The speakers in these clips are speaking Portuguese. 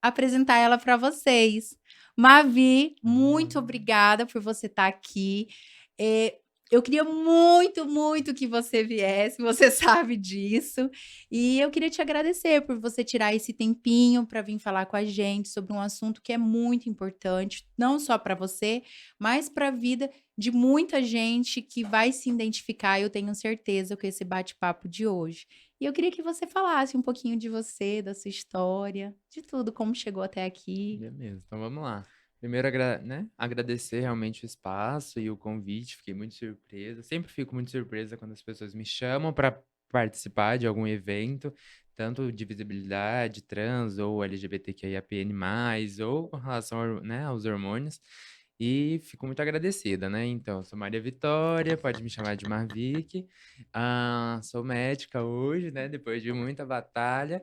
apresentar ela para vocês. Mavi, muito Ah, obrigada por você estar aqui. Eh, eu queria muito, muito que você viesse, você sabe disso. E eu queria te agradecer por você tirar esse tempinho para vir falar com a gente sobre um assunto que é muito importante, não só para você, mas para a vida de muita gente que vai se identificar, eu tenho certeza, com esse bate-papo de hoje. E eu queria que você falasse um pouquinho de você, da sua história, de tudo, como chegou até aqui. beleza, então vamos lá. Primeiro, né, agradecer realmente o espaço e o convite, fiquei muito surpresa. Sempre fico muito surpresa quando as pessoas me chamam para participar de algum evento, tanto de visibilidade trans ou LGBTQIAPN+, ou com relação, né, aos hormônios. E fico muito agradecida, né? Então, eu sou Maria Vitória, pode me chamar de Marvick. Sou médica hoje, né? Depois de muita batalha.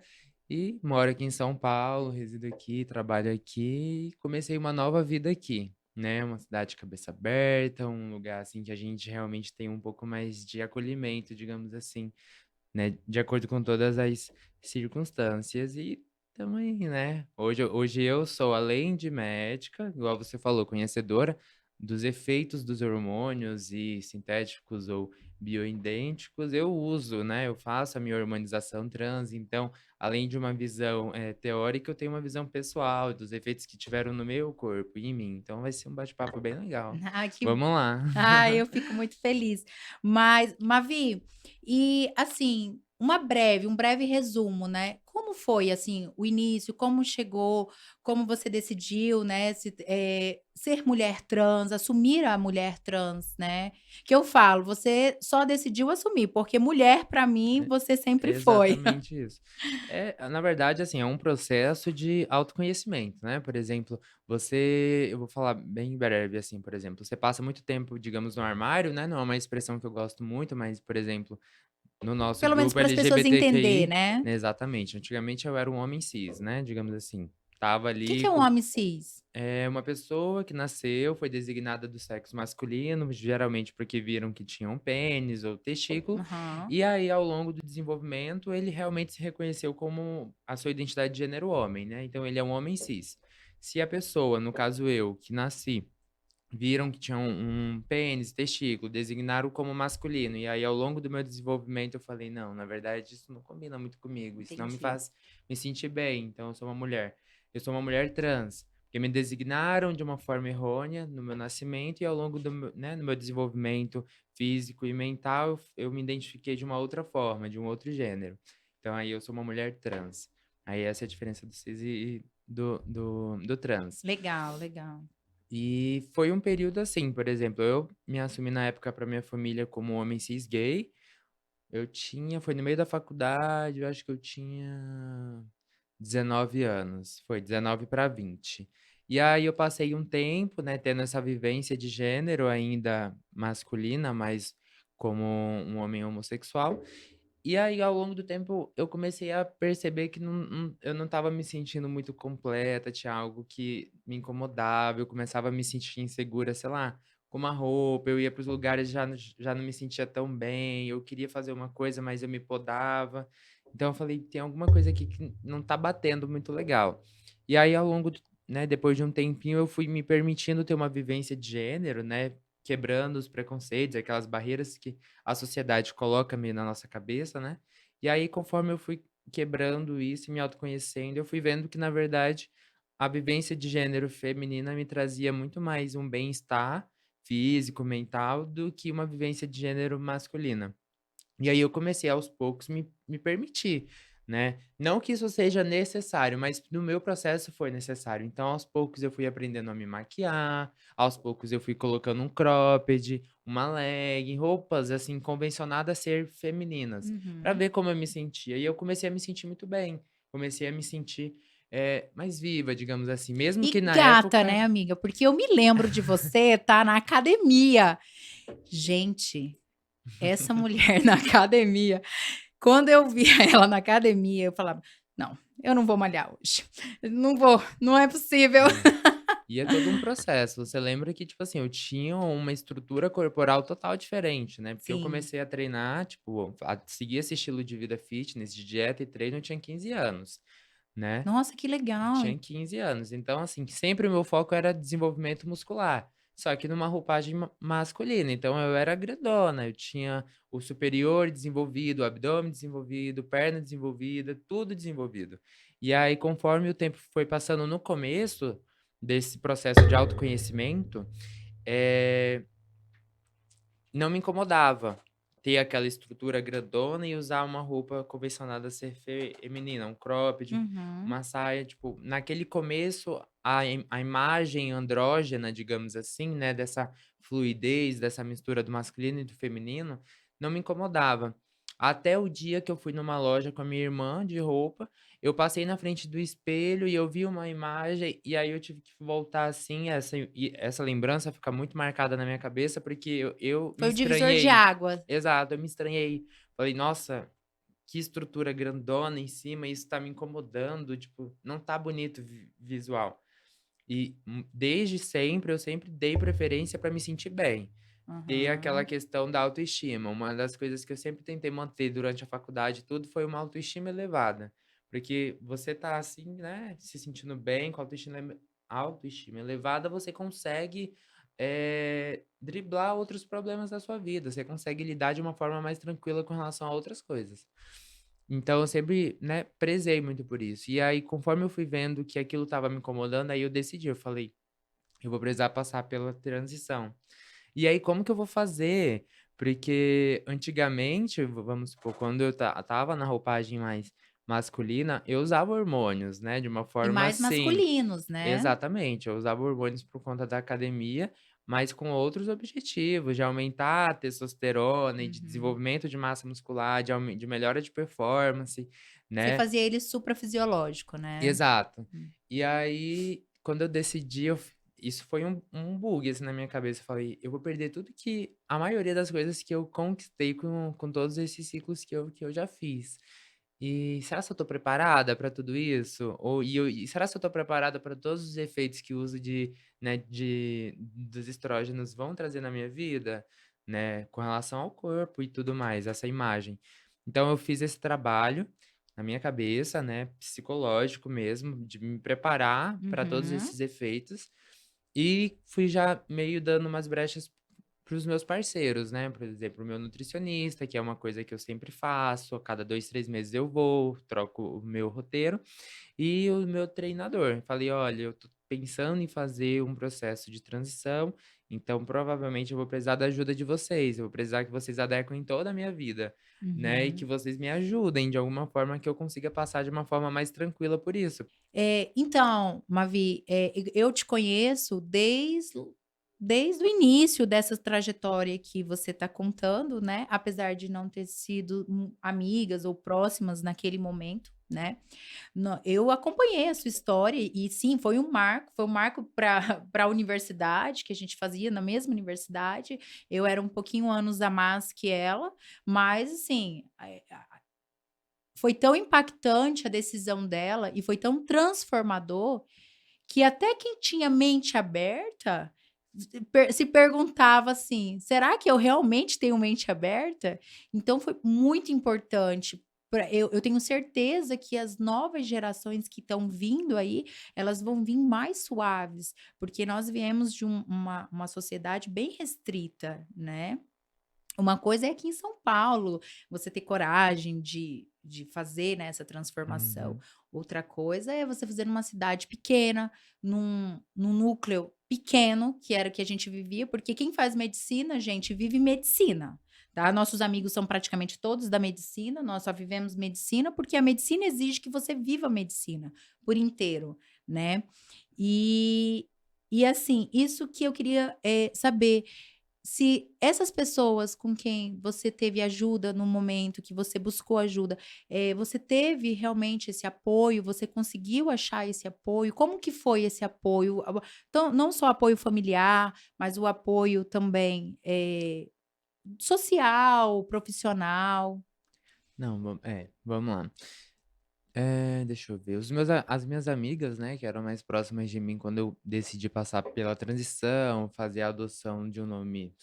E moro aqui em São Paulo, resido aqui, trabalho aqui. Comecei uma nova vida aqui, né? Uma cidade de cabeça aberta, um lugar assim que a gente realmente tem um pouco mais de acolhimento, digamos assim, né? De acordo com todas as circunstâncias. E também, né? Hoje eu sou, além de médica, igual você falou, conhecedora dos efeitos dos hormônios e sintéticos ou bioidênticos, eu uso, né? Eu faço a minha hormonização trans, então, além de uma visão teórica, eu tenho uma visão pessoal dos efeitos que tiveram no meu corpo e em mim. Então, vai ser um bate-papo bem legal. Ah, que Vamos lá. eu fico muito feliz. Mas, Mavi, e assim, um breve resumo, né? Como foi assim o início? Como chegou? Como você decidiu, né? Ser mulher trans, assumir a mulher trans, né? Que eu falo, você só decidiu assumir, porque mulher, para mim, você sempre foi. Exatamente isso. Na verdade, assim, é um processo de autoconhecimento, né? Por exemplo, eu vou falar bem breve, assim, por exemplo, você passa muito tempo, digamos, no armário, né? Não é uma expressão que eu gosto muito, mas, por exemplo, no nosso Pelo menos grupo para as pessoas entender, LGBTQI, né? né? Exatamente. Antigamente eu era um homem cis, né? Digamos assim. Tava O que que ali é um homem cis? é uma pessoa que nasceu, foi designada do sexo masculino, geralmente porque viram que tinha um pênis ou testículo, Aham. e aí ao longo do desenvolvimento ele realmente se reconheceu como a sua identidade de gênero homem, né? Então ele é um homem cis. Se a pessoa, no caso eu, que nasci, viram que tinha um pênis, testículo, designaram como masculino, e aí ao longo do meu desenvolvimento eu falei, não, na verdade isso não combina muito comigo, isso não me Entendi. faz me sentir bem, então eu sou uma mulher. Eu sou uma mulher trans, porque me designaram de uma forma errônea no meu nascimento e ao longo do meu, né, no meu desenvolvimento físico e mental, eu me identifiquei de uma outra forma, de um outro gênero. Então aí eu sou uma mulher trans. Aí essa é a diferença do cis e do trans. Legal, legal. E foi um período assim, por exemplo, eu me assumi na época para minha família como homem cis gay. Foi no meio da faculdade, eu acho que eu tinha 19 anos, foi 19 para 20. E aí eu passei um tempo, né, tendo essa vivência de gênero ainda masculina, mas como um homem homossexual. E aí, ao longo do tempo, eu comecei a perceber que eu não estava me sentindo muito completa, tinha algo que me incomodava, eu começava a me sentir insegura, sei lá, com uma roupa, eu ia para os lugares e já não me sentia tão bem, eu queria fazer uma coisa, mas eu me podava. Então eu falei, tem alguma coisa aqui que não tá batendo muito legal. E aí, né, depois de um tempinho, eu fui me permitindo ter uma vivência de gênero, né, quebrando os preconceitos, aquelas barreiras que a sociedade coloca meio na nossa cabeça, né? E aí, conforme eu fui quebrando isso e me autoconhecendo, eu fui vendo que, na verdade, a vivência de gênero feminina me trazia muito mais um bem-estar físico, mental, do que uma vivência de gênero masculina. E aí eu comecei aos poucos me permitir, né. Não que isso seja necessário, mas no meu processo foi necessário. Então aos poucos eu fui aprendendo a me maquiar, aos poucos eu fui colocando um cropped, uma legging, roupas, assim, convencionadas a ser femininas, pra Uhum. ver como eu me sentia. E eu comecei a me sentir muito bem, comecei a me sentir, mais viva, digamos assim, mesmo que E na gata, né, época amiga? Porque eu me lembro de você tá na academia. Gente, essa mulher na academia, quando eu via ela na academia, eu falava: "Não, eu não vou malhar hoje. Não vou, não é possível". é. E é todo um processo. Você lembra que, tipo assim, eu tinha uma estrutura corporal total diferente, né? Porque eu Sim. comecei a treinar, tipo, a seguir esse estilo de vida fitness, de dieta e treino, eu tinha 15 anos, né. Nossa, que legal. Tinha 15 anos. Então, assim, sempre o meu foco era desenvolvimento muscular, só que numa roupagem masculina. Então eu era grandona, eu tinha o superior desenvolvido, o abdômen desenvolvido, perna desenvolvida, tudo desenvolvido. E aí, conforme o tempo foi passando no começo desse processo de autoconhecimento, eh não me incomodava ter aquela estrutura grandona e usar uma roupa convencionada ser feminina, um cropped, Uhum. uma saia, tipo, naquele começo, a imagem andrógena, digamos assim, né, dessa fluidez, dessa mistura do masculino e do feminino, não me incomodava. Até o dia que eu fui numa loja com a minha irmã de roupa, eu passei na frente do espelho e eu vi uma imagem, e aí eu tive que voltar, assim, essa lembrança fica muito marcada na minha cabeça, porque eu me Foi o divisor de estranhei. águas. Exato, eu me estranhei. Falei: "Nossa, que estrutura grandona em cima, isso tá me incomodando, tipo, não tá bonito visual". E, desde sempre, eu sempre dei preferência pra me sentir bem. Ter aquela Uhum. questão da autoestima. Uma das coisas que eu sempre tentei manter durante a faculdade e tudo foi uma autoestima elevada. Porque você tá assim, né, se sentindo bem, com autoestima elevada, você consegue, driblar outros problemas da sua vida, você consegue lidar de uma forma mais tranquila com relação a outras coisas. Então eu sempre, né, prezei muito por isso. E aí, conforme eu fui vendo que aquilo estava me incomodando, aí eu decidi, eu falei: "Eu vou precisar passar pela transição". E aí, como que eu vou fazer? Porque antigamente, vamos supor, quando eu estava na roupagem mais masculina, eu usava hormônios, né, de uma E forma mais assim. masculinos, né? Exatamente, eu usava hormônios por conta da academia, mas com outros objetivos, de aumentar a testosterona e de Uhum. desenvolvimento de massa muscular, de melhora de performance, Você né. fazia ele suprafisiológico, né? Exato. Hum. E aí, quando eu decidi, isso foi um bug, assim, na minha cabeça. Eu falei: "Eu vou perder tudo que a maioria das coisas que eu conquistei com todos esses ciclos que eu já fiz. E será se eu tô preparada para tudo isso? E será se eu tô preparada para todos os efeitos que o uso né, dos estrógenos vão trazer na minha vida?", né, com relação ao corpo e tudo mais, essa imagem. Então eu fiz esse trabalho na minha cabeça, né, psicológico mesmo, de me preparar para todos Uhum. esses efeitos, e fui já meio dando umas brechas para os meus parceiros, né, por exemplo, o meu nutricionista, que é uma coisa que eu sempre faço, a cada 2, 3 meses eu vou, troco o meu roteiro, e o meu treinador. Falei: "Olha, eu tô pensando em fazer um processo de transição, então provavelmente eu vou precisar da ajuda de vocês, eu vou precisar que vocês adequem toda a minha vida, né, e que Uhum. vocês me ajudem de alguma forma que eu consiga passar de uma forma mais tranquila por isso". Então, Mavi, eu te conheço desde o início dessa trajetória que você está contando, né, apesar de não ter sido, amigas ou próximas naquele momento, né. Eu acompanhei a sua história e sim, foi um marco para para a universidade, que a gente fazia na mesma universidade. Eu era um pouquinho anos a mais que ela, mas assim, foi tão impactante a decisão dela e foi tão transformador, que até quem tinha mente aberta se perguntava assim: "Será que eu realmente tenho mente aberta?". Então foi muito importante pra eu tenho certeza que as novas gerações que estão vindo aí, elas vão vir mais suaves, porque nós viemos de uma sociedade bem restrita, né. Uma coisa é aqui em São Paulo, você ter coragem de fazer, né, essa transformação. Uhum. Outra coisa é você fazer numa cidade pequena, num núcleo pequeno, que era o que a gente vivia, porque quem faz medicina, gente, vive medicina, tá. Nossos amigos são praticamente todos da medicina, nós só vivemos medicina, porque a medicina exige que você viva a medicina por inteiro, né. E e assim, isso que eu queria, saber se essas pessoas com quem você teve ajuda no momento que você buscou ajuda, você teve realmente esse apoio, você conseguiu achar esse apoio? Como que foi esse apoio? Então, não só apoio familiar, mas o apoio também, social, profissional? Não, vamos lá. Deixa eu ver, as minhas amigas, né, que eram mais próximas de mim quando eu decidi passar pela transição, fazer a adoção de um nome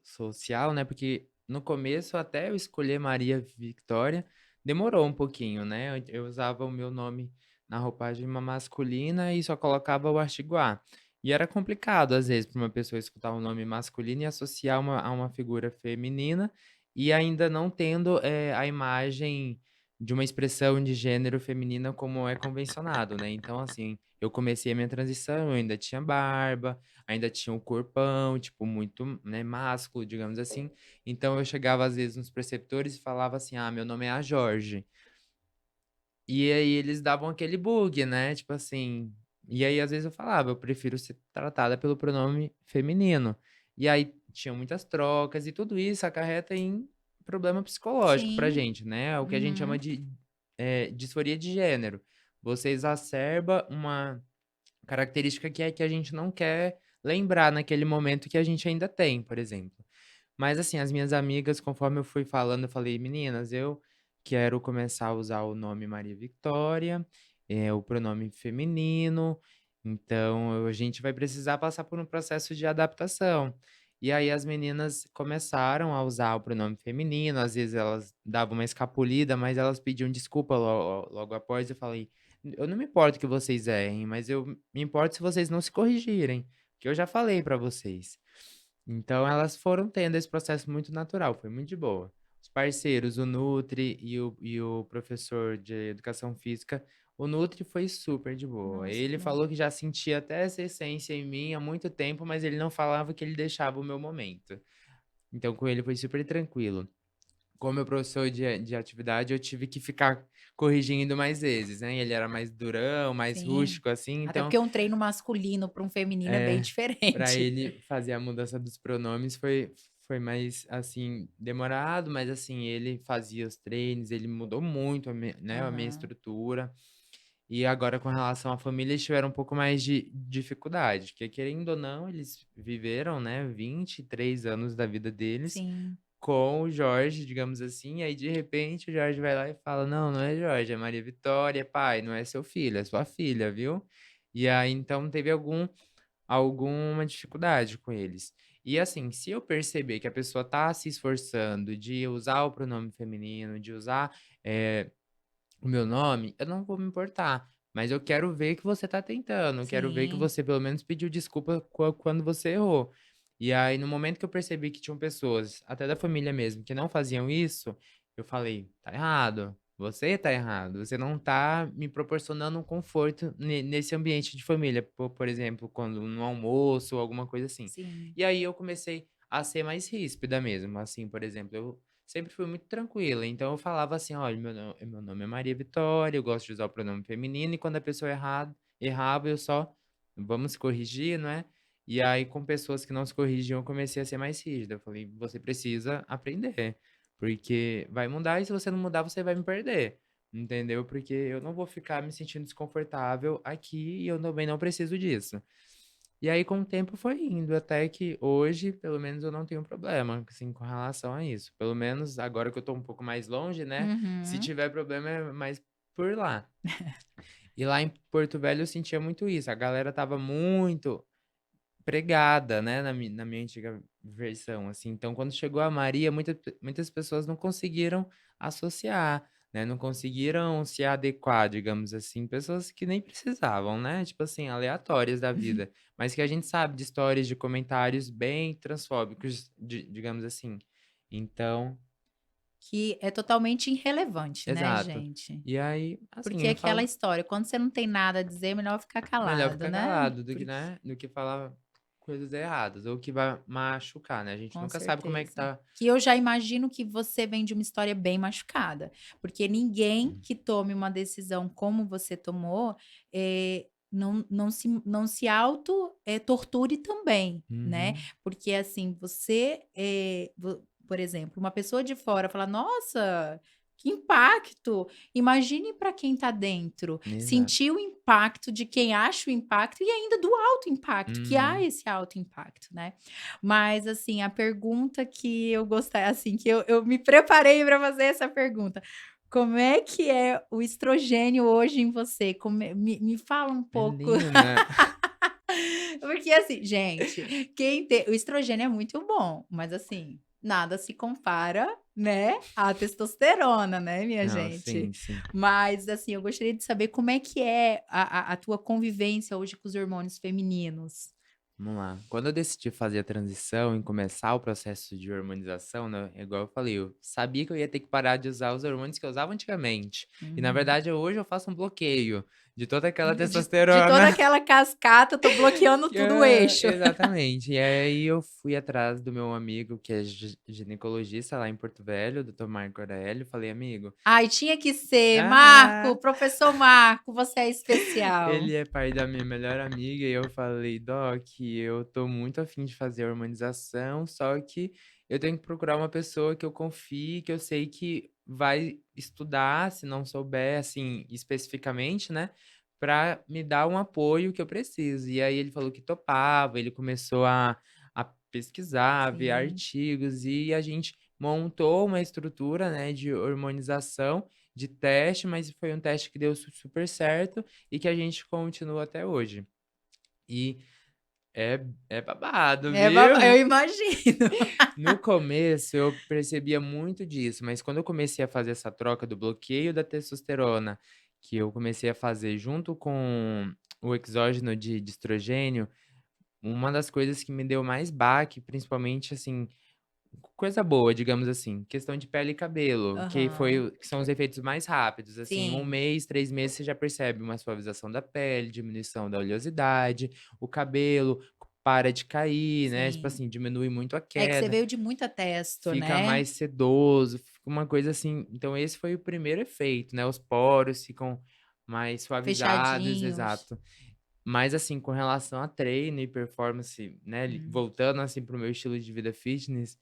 social, né, porque no começo até eu escolher Maria Victória, demorou um pouquinho, né, eu usava o meu nome na roupagem masculina e só colocava o artigo "a". E era complicado, às vezes, para uma pessoa escutar um nome masculino e associar a uma figura feminina, e ainda não tendo, a imagem de uma expressão de gênero feminina como é convencionado, né. Então, assim, eu comecei a minha transição, eu ainda tinha barba, ainda tinha um corpão, tipo, muito, né, másculo, digamos assim. Então eu chegava, às vezes, nos preceptores e falava assim: "Ah, meu nome é a Jorge". E aí eles davam aquele bug, né, tipo assim, e aí às vezes eu falava: "Eu prefiro ser tratada pelo pronome feminino". E aí tinham muitas trocas e tudo isso acarreta em problema psicológico pra Sim. gente, né, o que a gente chama Uhum. de, disforia de gênero. Você exacerba uma característica que a gente não quer lembrar naquele momento que a gente ainda tem, por exemplo. Mas assim, as minhas amigas, conforme eu fui falando, eu falei: "Meninas, eu quero começar a usar o nome Maria Victória, o pronome feminino, então a gente vai precisar passar por um processo de adaptação". E aí as meninas começaram a usar o pronome feminino, às vezes elas davam uma escapulida, mas elas pediam desculpa logo após, eu falei: "Eu não me importo que vocês errem, mas eu me importo se vocês não se corrigirem, que eu já falei pra vocês". Então elas foram tendo esse processo muito natural, foi muito de boa. Os parceiros, o Nutri e o professor de educação física, o Nutri foi super de boa. Nossa, que Ele bom. falou que já sentia até essa essência em mim há muito tempo, mas ele não falava que ele deixava o meu momento. Então com ele foi super tranquilo. Como meu professor de atividade, eu tive que ficar corrigindo mais vezes, né, ele era mais durão, mais Sim. rústico, assim, Até então porque um treino masculino para um feminino é bem é, pra diferente. ele fazer a mudança dos pronomes foi mais, assim, demorado, mas, assim, ele fazia os treinos, ele mudou muito a minha Aham. estrutura. E agora com relação à família, eles tiveram um pouco mais de dificuldade, porque querendo ou não, eles viveram, né, 23 anos da vida deles Sim, com o Jorge, digamos assim, e aí de repente o Jorge vai lá e fala: "Não, não é Jorge, é Maria Vitória, pai, não é seu filho, é sua filha, viu?". E aí então teve alguma dificuldade com eles. E assim, se eu perceber que a pessoa tá se esforçando de usar o pronome feminino, de usar, o meu nome, eu não vou me importar, mas eu quero ver que você tá tentando, eu quero ver que sim, você pelo menos pediu desculpa quando você errou. E aí no momento que eu percebi que tinham pessoas, até da família mesmo, que não faziam isso, eu falei: "Tá errado, você tá errado, você não tá me proporcionando um conforto nesse ambiente de família", por exemplo, quando no almoço ou alguma coisa assim. sim. E aí eu comecei a ser mais ríspida mesmo, assim, por exemplo, eu sempre fui muito tranquila, então eu falava assim: "Olha, meu nome é Maria Vitória, eu gosto de usar o pronome feminino", e quando a pessoa errava, eu só: "Vamos se corrigir, não é?". E aí com pessoas que não se corrigiam, eu comecei a ser mais rígida, eu falei: "Você precisa aprender, porque vai mudar e se você não mudar, você vai me perder", entendeu? Porque eu não vou ficar me sentindo desconfortável aqui e eu também não preciso disso. E aí com o tempo foi indo, até que hoje, pelo menos, eu não tenho problema, assim, com relação a isso. Pelo menos agora que eu tô um pouco mais longe, né, se Uhum. tiver problema é mais por lá. E lá em Porto Velho eu sentia muito isso, a galera estava muito pregada, né, na minha antiga versão, assim. Então quando chegou a Maria, muitas pessoas não conseguiram associar, né, não conseguiram se adequar, digamos assim, pessoas que nem precisavam, né, tipo assim, aleatórias da vida, mas que a gente sabe de histórias, de comentários bem transfóbicos, digamos assim. Então Que é totalmente irrelevante, né, exato. gente. E aí, Porque assim, é eu aquela falo história, quando você não tem nada a dizer, é melhor ficar melhor calado, ficar né. calado do que, Porque né, do que falar coisas erradas ou que vai machucar, né, a gente com nunca sabe como é que certeza. tá. Que eu já imagino que você vem de uma história bem machucada, porque ninguém que tome uma decisão como você tomou, não se auto, torture também, né. Uhum, Porque, assim, você, por exemplo, uma pessoa de fora fala: "Nossa, que impacto!". Imagine para quem está dentro, exato. sentir o impacto de quem acha o impacto e ainda do alto impacto, que há Uhum. esse alto impacto, né. Mas, assim, a pergunta que eu gostar assim, que eu me preparei para fazer essa pergunta. Como é que é o estrogênio hoje em você? Me fala um pouco, Menina, porque, assim, gente, quem tem o estrogênio é muito bom, mas, assim, nada se compara, né, à testosterona, né, minha Não, gente. sim, sim. Mas, assim, eu gostaria de saber como é que é a tua convivência hoje com os hormônios femininos. Vamos lá. Quando eu decidi fazer a transição e começar o processo de hormonização, né, é igual eu falei, eu sabia que eu ia ter que parar de usar os hormônios que eu usava antigamente. E na Uhum. verdade hoje eu faço um bloqueio de toda aquela De toda testosterona. aquela cascata, eu tô bloqueando Que tudo o eixo. exatamente. E aí eu fui atrás do meu amigo que é ginecologista lá em Porto Velho, doutor Marco Aurélio, falei: "Amigo". Ai, tinha que ser. Marco, Aham. professor Marco, você é especial. Ele é pai da minha melhor amiga e eu falei: "Doc, eu tô muito afim de fazer a harmonização, só que eu tenho que procurar uma pessoa que eu confie, que eu sei que vai estudar, se não souber, assim, especificamente, né, pra me dar um apoio que eu preciso". E aí ele falou que topava, ele começou a pesquisar, a ver Sim, artigos e a gente montou uma estrutura, né, de hormonização, de teste, mas foi um teste que deu super certo e que a gente continua até hoje. E é babado, viu? eu imagino. No começo eu percebia muito disso, mas quando eu comecei a fazer essa troca do bloqueio da testosterona, que eu comecei a fazer junto com o exógeno de estrogênio, uma das coisas que me deu mais baque, principalmente, assim, coisa boa, digamos assim, questão de pele e cabelo, Aham, que são os efeitos mais rápidos, assim, em 1 sim, mês, 3 meses você já percebe uma suavização da pele, diminuição da oleosidade, o cabelo para de cair, né, tipo sim. assim, diminui muito a É que você queda, veio de muita testo, fica né, mais sedoso, fica uma coisa assim, então esse foi o primeiro efeito, né, os poros ficam mais suavizados, fechadinhos. exato. Mas assim, com relação a treino e performance, né, Hum. voltando assim para o meu estilo de vida fitness,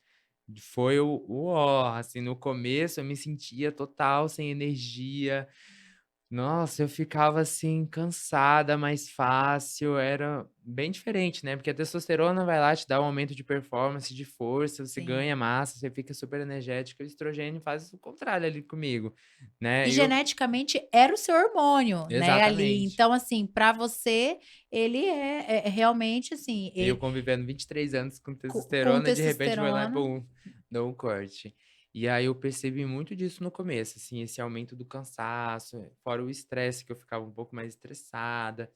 foi o ó, assim, no começo eu me sentia total sem energia, nossa, eu ficava, assim, cansada mais fácil, era bem diferente, né, porque a testosterona vai lá, te dá um aumento de performance, de força, você Sim. ganha massa, você fica super energética, o estrogênio faz o contrário ali comigo, né, E e eu geneticamente era o seu hormônio, né, ali, exatamente. então, assim, para você, ele é realmente, assim, Eu convivendo 23 anos com com testosterona, de repente vai lá e testosterona. pum, dou um corte. E aí eu percebi muito disso no começo, assim, esse aumento do cansaço, fora o estresse, que eu ficava um pouco mais estressada.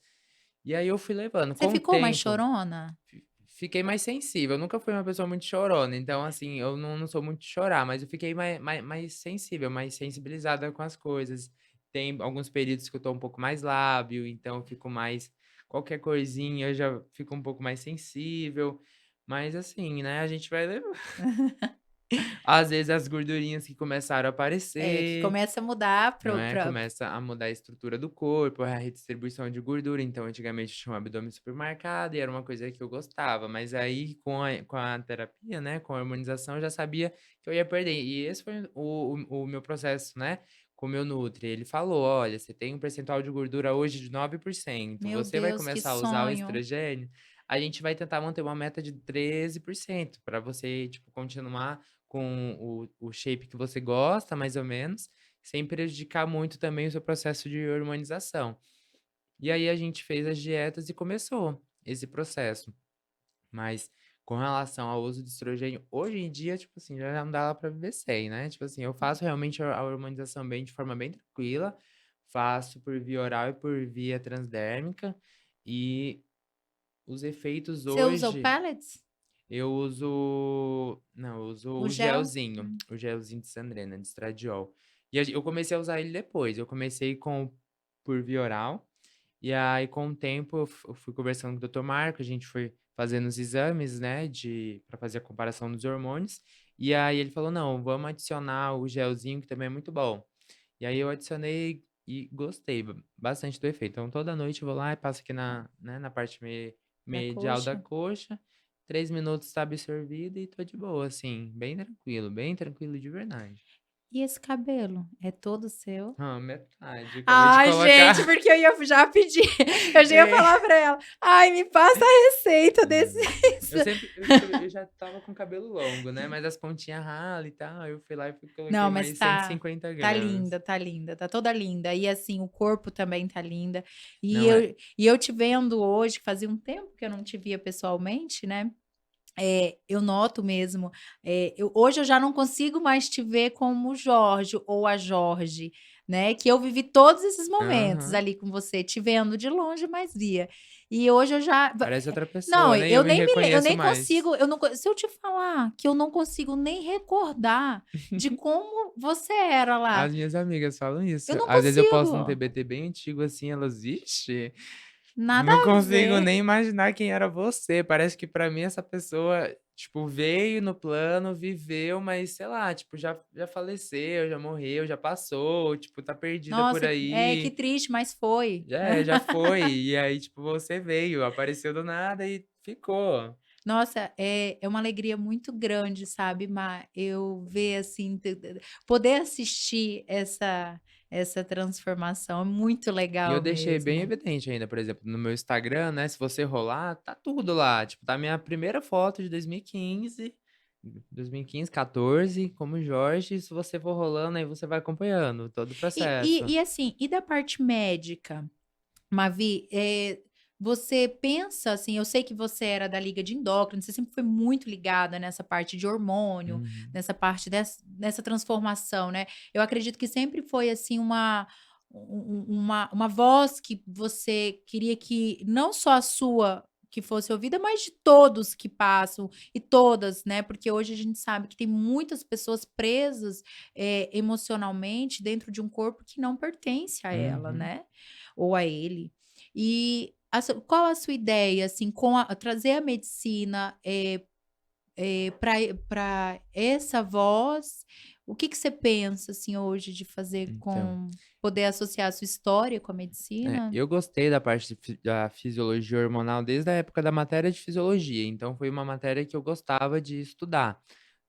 E aí eu fui levando. Você Com o ficou mais tempo, chorona? fiquei mais sensível. Eu nunca fui uma pessoa muito chorona, então, assim, eu não sou muito de chorar, mas eu fiquei mais sensível, mais sensibilizada com as coisas. Tem alguns períodos que eu tô um pouco mais lábio, então eu fico mais qualquer coisinha eu já fico um pouco mais sensível, mas assim, né, a gente vai levando. Às vezes as gordurinhas que começaram a É, que aparecer, começa a mudar não pro é, pra começa a mudar a estrutura do corpo, a redistribuição de gordura, então antigamente eu tinha um abdômen super marcado e era uma coisa que eu gostava, mas aí com a terapia, né, com a harmonização eu já sabia que eu ia perder, e esse foi o meu processo, né, com o meu nutri, ele falou: "Olha, você tem um percentual de gordura hoje de 9%, Meu você vai Deus, que começar a usar o sonho. estrogênio, a gente vai tentar manter uma meta de 13% para você, tipo, continuar com o shape que você gosta, mais ou menos, sem prejudicar muito também o seu processo de hormonização". E aí a gente fez as dietas e começou esse processo. Mas com relação ao uso de estrogênio, hoje em dia, tipo assim, já não dá para viver sem, né. Tipo assim, eu faço realmente a hormonização bem de forma bem tranquila, faço por via oral e por via transdérmica, e os efeitos Você usa o hoje pellets? eu uso não, eu uso O gel? o gelzinho de Sandrena, de estradiol. E eu comecei a usar ele depois, eu comecei com por via oral, e aí com o tempo eu fui conversando com o doutor Marco, a gente foi fazendo os exames, né, de pra fazer a comparação dos hormônios, e aí ele falou: "Não, vamos adicionar o gelzinho que também é muito bom". E aí eu adicionei e gostei bastante do efeito. Então toda noite eu vou lá e passo aqui na parte Da medial da coxa? coxa, 3 minutos tá absorvido e tô de boa, assim, bem tranquilo de verdade. E esse cabelo, é todo seu? Ah, metade, acabei de Ai, colocar. gente, porque eu ia já pedir, eu já ia É, falar pra ela: "Ai, me passa a receita desse". não. Eu já estava com cabelo longo, né, mas as pontinhas rala e tal, eu fui lá e coloquei Não, mas mais cento e tá cinquenta tá gramas. linda, tá linda, tá toda linda. E, assim, o corpo também tá linda. E Não é eu e eu te vendo hoje, que fazia um tempo que eu não te via pessoalmente, né, Eu noto mesmo, hoje eu já não consigo mais te ver como o Jorge ou a Jorge, né, que eu vivi todos esses momentos Aham. ali com você, te vendo de longe, mas via. E hoje eu já Parece outra não, pessoa, nem eu me eu reconheço nem mais. consigo, eu não co se eu te falar que eu não consigo nem recordar de como você era lá, As minhas amigas falam isso. eu não Às vezes eu posto um consigo, TBT bem antigo, assim, elas: "Vixe, nada não a consigo ver. nem imaginar quem era você". Parece que pra mim essa pessoa, tipo, veio no plano, viveu, mas sei lá, tipo, já faleceu, já morreu, já passou, tipo, tá perdida por Nossa, que aí. triste, mas foi. Já foi. E aí, tipo, você veio, apareceu do nada e ficou. Nossa, é uma alegria muito grande, sabe, Má, eu ver, assim, poder assistir essa transformação, é muito E eu legal deixei bem mesmo. evidente ainda, por exemplo, no meu Instagram, né, se você rolar, tá tudo lá, tipo, tá a minha primeira foto de 2015, 2015, 14, como Jorge, se você for rolando, aí você vai acompanhando todo o E processo. e e assim, e da parte médica, Mavi, você pensa, assim, eu sei que você era da liga de endócrino, você sempre foi muito ligada nessa parte de hormônio, Uhum, nessa parte dessa transformação, né. Eu acredito que sempre foi, assim, uma voz que você queria que não só a sua que fosse ouvida, mas de todos que passam e todas, né, porque hoje a gente sabe que tem muitas pessoas presas, emocionalmente dentro de um corpo que não pertence a ela, uhum. né, ou a ele. E qual a sua ideia, assim, com a trazer a medicina, para essa voz, o que que você pensa, assim, hoje de fazer Então, com poder associar a sua história com a medicina? eu gostei da parte da fisiologia hormonal desde a época da matéria de fisiologia, então foi uma matéria que eu gostava de estudar,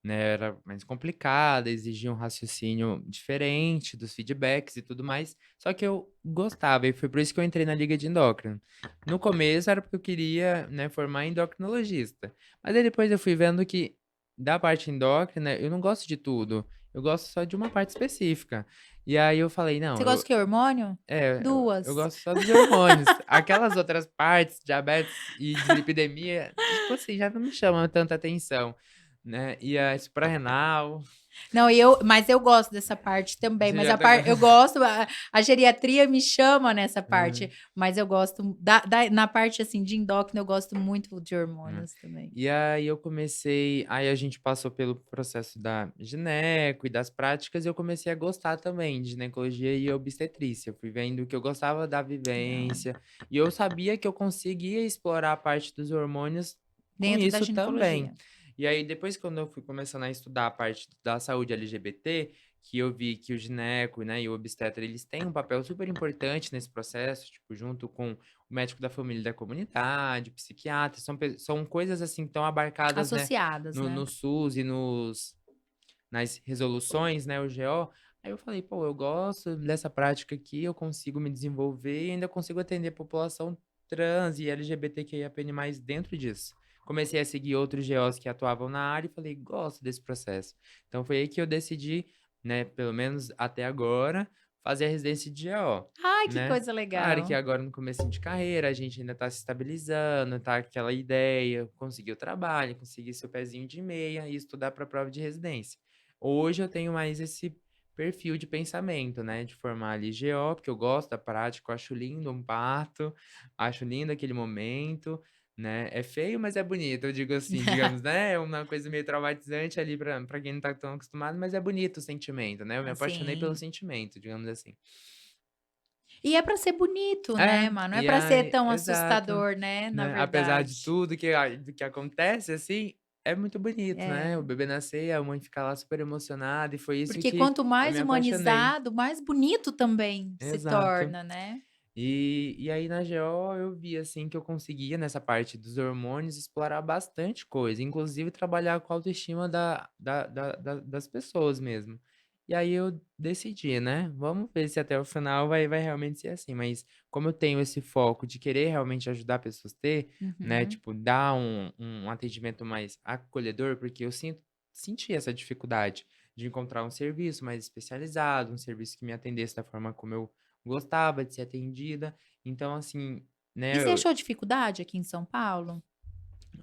né, era mais complicada, exigia um raciocínio diferente dos feedbacks e tudo mais, só que eu gostava e foi por isso que eu entrei na liga de endócrino. No começo era porque eu queria, né, formar endocrinologista, mas aí depois eu fui vendo que da parte endócrina eu não gosto de tudo, eu gosto só de uma parte específica. E aí eu falei: "Não, Você gosta do que, hormônio? eu 2. gosto só dos hormônios. Aquelas outras partes, diabetes e dislipidemia, tipo assim, já não me chamam tanta atenção, né. E a suprarrenal, Não, mas eu gosto dessa parte também, você mas já tá go eu gosto, a geriatria me chama nessa hã, parte, mas eu gosto na parte, assim, de endócrino, eu gosto muito de hã. hormônios também. E aí eu comecei aí a gente passou pelo processo da gineco e das práticas e eu comecei a gostar também de ginecologia e obstetrícia. Eu fui vendo que eu gostava da Legal. vivência, e eu sabia que eu conseguia explorar a parte dos hormônios com Dentro da isso também. ginecologia. E aí depois quando eu fui começando a estudar a parte da saúde LGBT, que eu vi que o gineco, né, e o obstetra eles têm um papel super importante nesse processo, tipo, junto com o médico da família e da comunidade, o psiquiatra, são coisas, assim, que estão abarcadas, né, Associadas, no né. SUS e nas resoluções, né, o GO. Aí eu falei: "Pô, eu gosto dessa prática aqui, eu consigo me desenvolver e ainda consigo atender a população trans e LGBTQIAPN+, dentro disso". Comecei a seguir outros GOs que atuavam na área e falei: "Gosto desse processo". Então foi aí que eu decidi, né, pelo menos até agora, fazer a residência de GO, Ai, que né. coisa Claro que legal. agora no comecinho de carreira, a gente ainda tá se estabilizando, tá aquela ideia, conseguir o trabalho, conseguir seu pezinho de meia e estudar para a prova de residência. Hoje eu tenho mais esse perfil de pensamento, né, de formar ali GO, porque eu gosto da prática, eu acho lindo um parto, acho lindo aquele momento, né. É feio, mas é bonito, eu digo assim, digamos, né, é uma coisa meio traumatizante ali para quem não tá tão acostumado, mas é bonito o sentimento, né, eu me apaixonei pelo Assim. sentimento, digamos assim. E é pra ser bonito, É, né, mano, não é e pra ser aí tão exato, assustador, né, na né, apesar de verdade. tudo do que acontece, assim, é muito bonito, né, o É. bebê nascer, a mãe ficar lá super emocionada e foi isso Porque que quanto eu mais me apaixonei. humanizado, mais bonito também se Exato. torna, né. E aí na GO eu vi, assim, que eu conseguia nessa parte dos hormônios explorar bastante coisa, inclusive trabalhar com a autoestima das pessoas mesmo. E aí eu decidi, né, vamos ver se até o final vai realmente ser assim, mas como eu tenho esse foco de querer realmente ajudar pessoas a ter, né, Uhum. tipo dar um atendimento mais acolhedor, porque eu senti essa dificuldade de encontrar um serviço mais especializado, um serviço que me atendesse da forma como eu gostava de ser atendida, então assim, E né, você achou dificuldade aqui em São Paulo?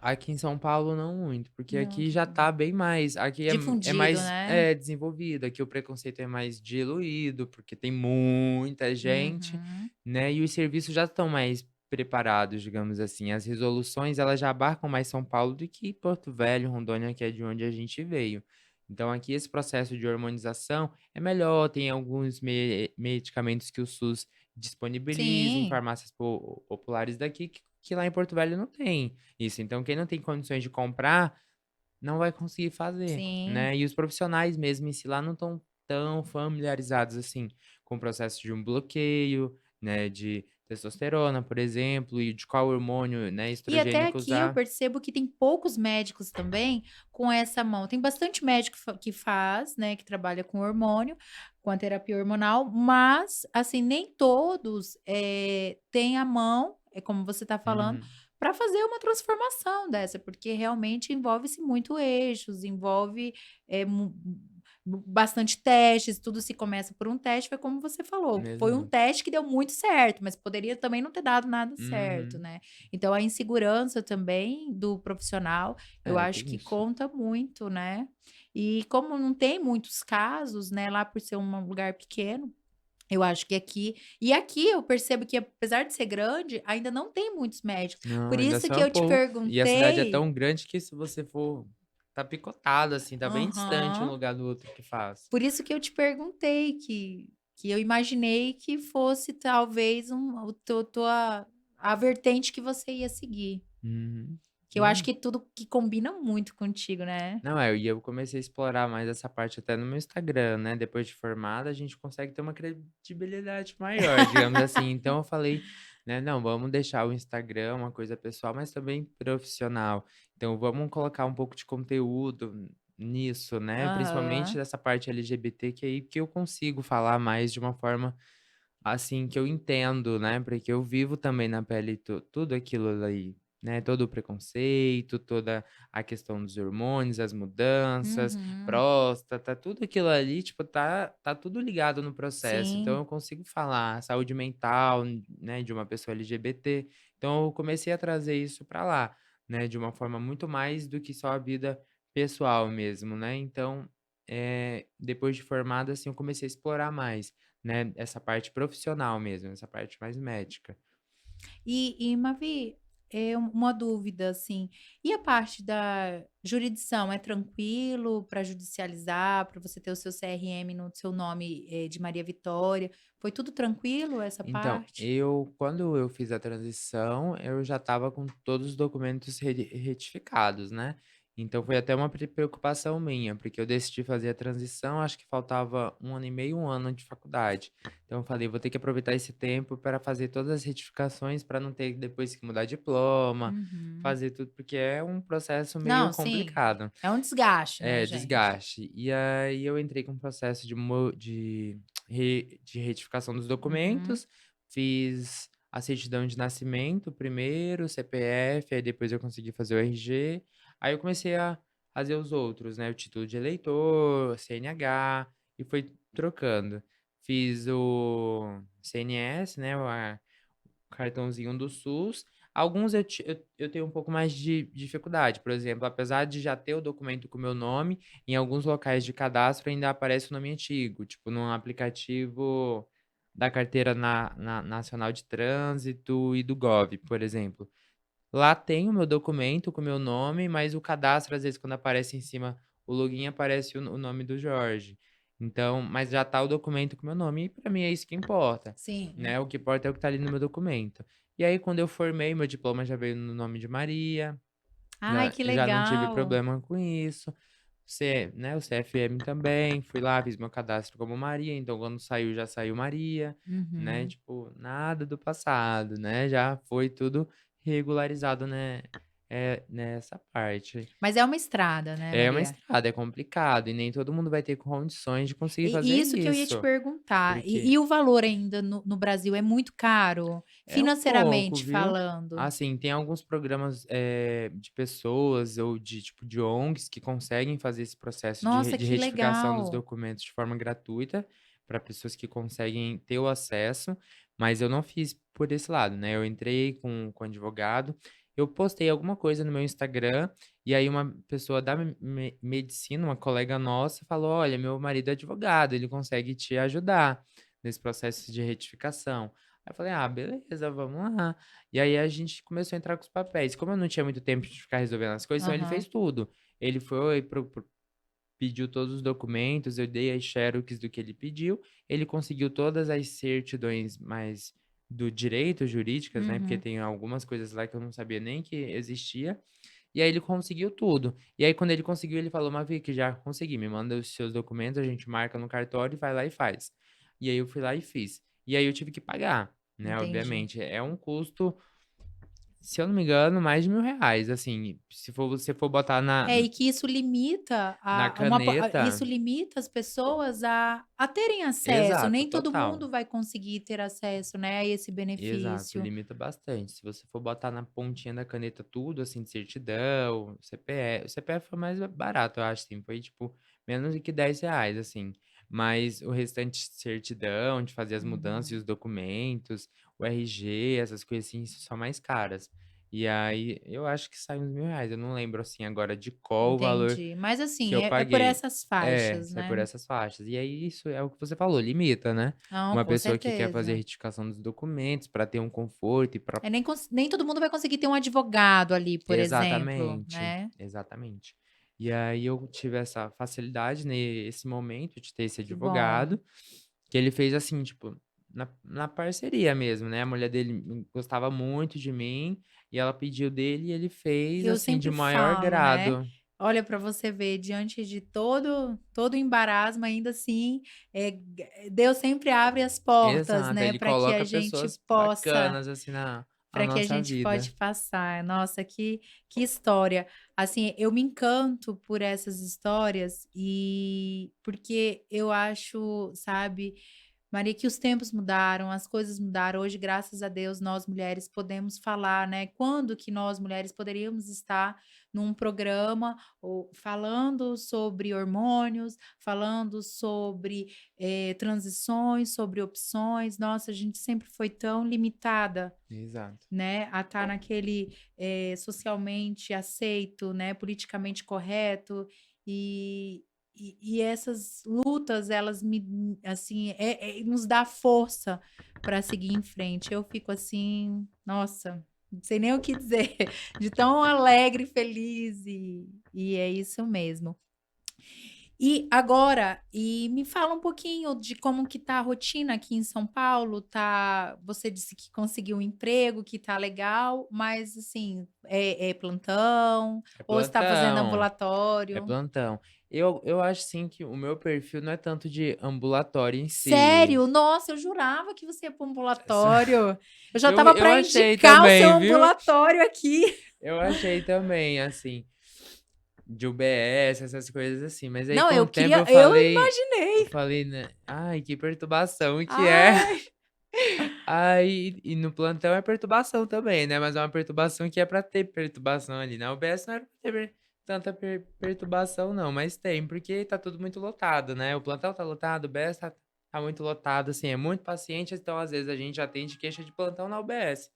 Aqui em São Paulo não muito, porque Não, aqui que já bom. tá bem mais aqui é Difundido, mais né? desenvolvido, aqui o preconceito é mais diluído, porque tem muita gente, Uhum. né, e os serviços já estão mais preparados, digamos assim. As resoluções, elas já abarcam mais São Paulo do que Porto Velho, Rondônia, que é de onde a gente veio. Então aqui esse processo de hormonização é melhor, tem alguns medicamentos que o SUS disponibiliza em Sim, farmácias populares daqui que lá em Porto Velho não tem. Isso, então quem não tem condições de comprar, não vai conseguir fazer, sim. né. E os profissionais mesmo em si lá não estão tão familiarizados, assim, com o processo de um bloqueio, né, de testosterona, por exemplo, e de qual hormônio, né, E até estrogênico aqui eu usar. percebo que tem poucos médicos também com essa mão. Tem bastante médico que faz, né, que trabalha com hormônio, com a terapia hormonal, mas, assim, nem todos, têm a mão, é como você está falando, Uhum. para fazer uma transformação dessa, porque realmente envolve-se muito eixos, envolve, bastante testes, tudo se começa por um teste, foi como você falou, foi um Exato. teste que deu muito certo, mas poderia também não ter dado nada certo, Uhum. né. Então a insegurança também do profissional, eu É, acho tem que isso. conta muito, né. E como não tem muitos casos, né, lá por ser um lugar pequeno, eu acho que aqui eu percebo que apesar de ser grande, ainda não tem muitos médicos. Não, Por ainda isso que são eu te poucos. E a cidade é perguntei. tão grande que se você for tá picotado, assim, tá bem distante um Aham. lugar do outro que faz. Por isso que eu te perguntei que eu imaginei que fosse talvez o tua a vertente que você ia seguir. Uhum. Que eu acho Não. que tudo que combina muito contigo, né. Não, e eu comecei a explorar mais essa parte até no meu Instagram, né, depois de formada a gente consegue ter uma credibilidade maior, digamos assim. Então eu falei, né: "Não, vamos deixar o Instagram uma coisa pessoal, mas também profissional. Então vamos colocar um pouco de conteúdo nisso, né, principalmente Aham. dessa parte LGBT, que aí que eu consigo falar mais de uma forma, assim, que eu entendo, né, porque eu vivo também na pele tudo aquilo ali, né, todo o preconceito, toda a questão dos hormônios, as mudanças, Uhum. próstata, tudo aquilo ali, tipo, tá tudo ligado no processo, então Sim. eu consigo falar saúde mental, né, de uma pessoa LGBT, então eu comecei a trazer isso pra lá, né, de uma forma muito mais do que só a vida pessoal mesmo, né, então, depois de formada, assim, eu comecei a explorar mais. Né, essa parte profissional mesmo, essa parte mais médica. E Mavi, uma dúvida, assim, e a parte da jurisdição, é tranquilo para judicializar, para você ter o seu CRM no seu nome, de Maria Vitória, foi tudo tranquilo essa Então, parte? quando eu fiz a transição, eu já estava com todos os documentos retificados, né. Então foi até uma preocupação minha, porque eu decidi fazer a transição, acho que faltava 1 ano e meio, 1 ano de faculdade. Então eu falei: "Vou ter que aproveitar esse tempo para fazer todas as retificações, para não ter depois que mudar diploma, Uhum. fazer tudo", porque é um processo meio Não, sim, complicado. é um desgaste, né, É, gente. desgaste. E aí eu entrei com um processo de retificação dos Uhum, documentos, fiz a certidão de nascimento primeiro, CPF, aí depois eu consegui fazer o RG, aí eu comecei a fazer os outros, né, o título de eleitor, CNH, e foi trocando. Fiz o CNS, né, cartãozinho do SUS. Alguns eu tenho um pouco mais de dificuldade, por exemplo, apesar de já ter o documento com o meu nome, em alguns locais de cadastro ainda aparece o nome antigo, tipo num aplicativo da Carteira Nacional de Trânsito e do Gov, por exemplo. Lá tem o meu documento com o meu nome, mas o cadastro, às vezes, quando aparece em cima o login, aparece o nome do Jorge. Então, mas já tá o documento com o meu nome, e pra mim é isso que importa, sim. né, o que importa é o que tá ali no meu documento. E aí, quando eu formei, meu diploma já veio no nome de Maria, Ai, já que já não tive legal. problema com isso. O CFM também, fui lá, fiz meu cadastro como Maria, então quando saiu, já saiu Maria, né, Uhum. tipo, nada do passado, né, já foi tudo regularizado, né, nessa parte. Mas é uma estrada, né, É uma Maria? estrada, é complicado e nem todo mundo vai ter condições de conseguir fazer E isso que eu ia te isso, perguntar, porque e o valor ainda no Brasil é muito caro? é um pouco, Financeiramente viu. falando? Assim, tem alguns programas, de pessoas ou de, tipo, de ONGs que conseguem fazer esse processo Nossa, de que retificação dos legal. documentos de forma gratuita, para pessoas que conseguem ter o acesso, mas eu não fiz por esse lado, né, eu entrei com advogado eu postei alguma coisa no meu Instagram, e aí uma pessoa da medicina, uma colega nossa, falou: "Olha, meu marido é advogado, ele consegue te ajudar nesse processo de retificação". Aí eu falei: "Ah, beleza, vamos lá". E aí a gente começou a entrar com os papéis. Como eu não tinha muito tempo de ficar resolvendo as coisas, então ele Aham. fez tudo. Ele foi pediu todos os documentos, eu dei as xerox do que ele pediu, ele conseguiu todas as certidões mais do direito jurídicas, né, porque Uhum. tem algumas coisas lá que eu não sabia nem que existia, e aí ele conseguiu tudo. E aí quando ele conseguiu, ele falou: "Mavic, já consegui, me manda os seus documentos, a gente marca no cartório e vai lá e faz". E aí eu fui lá e fiz. E aí eu tive que pagar, né, Entendi. obviamente. É um custo, se eu não me engano, mais de R$ 1.000, assim, se for você for botar É, e que isso limita na isso caneta. limita as pessoas a terem acesso, Exato, nem todo total. mundo vai conseguir ter acesso, né, a esse Exato, benefício. limita bastante. Se você for botar na pontinha da caneta tudo, assim, de certidão, CPF, o CPF foi mais barato, eu acho, assim, foi tipo menos do que R$ 10, assim. Mas o restante, certidão, de fazer as mudanças e Uhum. os documentos, o RG, essas coisas assim, são mais caras. E aí eu acho que sai uns R$ 1.000. Eu não lembro assim agora de qual o valor Entendi. Mas que assim, eu é por paguei. essas É, faixas, sai por né. essas faixas. E aí isso é o que você falou, limita, né? Não, Uma com pessoa que quer fazer a certeza. retificação dos documentos para ter um conforto e para. É nem todo mundo vai conseguir ter um advogado ali, por exemplo, Exatamente, né. exatamente. E aí eu tive essa facilidade nesse momento de ter esse Que bom. advogado, que ele fez assim, tipo, na parceria mesmo, né, a mulher dele gostava muito de mim, e ela pediu dele e ele fez, Eu assim, de sempre maior falo, né, grado. olha para você ver, diante de todo o embaraço, ainda assim, Deus sempre abre as portas, Exato, né, ele coloca pessoas bacanas, assim, na para que a nossa gente pode vida. passar. Nossa, que história. Assim, eu me encanto por essas histórias e porque eu acho, sabe, Maria, que os tempos mudaram, as coisas mudaram. Hoje, graças a Deus, nós mulheres podemos falar, né? Quando que nós mulheres poderíamos estar num programa ou falando sobre hormônios, falando sobre transições, sobre opções. Nossa, a gente sempre foi tão limitada, Exato. né, a estar naquele, socialmente aceito, né, politicamente correto, e e essas lutas elas assim, nos dá força para seguir em frente. Eu fico assim, nossa, não sei nem o que dizer, de tão alegre, feliz e é isso mesmo. E agora, me fala um pouquinho de como que tá a rotina aqui em São Paulo, você disse que conseguiu um emprego, que tá legal, mas assim, é plantão É ou está fazendo plantão, é ambulatório? plantão. Eu acho, sim, que o meu perfil não é tanto de ambulatório em si. Sério? Nossa, eu jurava que você ia para o ambulatório. Eu já Eu estava eu para achei indicar o seu também, viu. ambulatório aqui. Eu achei também, assim, de UBS, essas coisas assim, mas aí Não, com o tempo eu eu imaginei. falei, né: "Ai, que perturbação que é". Ai. Aí e no plantão é perturbação também, né, mas é uma perturbação que é pra ter perturbação ali, na UBS não era pra ter tanta perturbação não, mas tem, porque tá tudo muito lotado, né, o plantão tá lotado, o UBS tá muito lotado, assim, é muito paciente, então às vezes a gente atende queixa de plantão na UBS.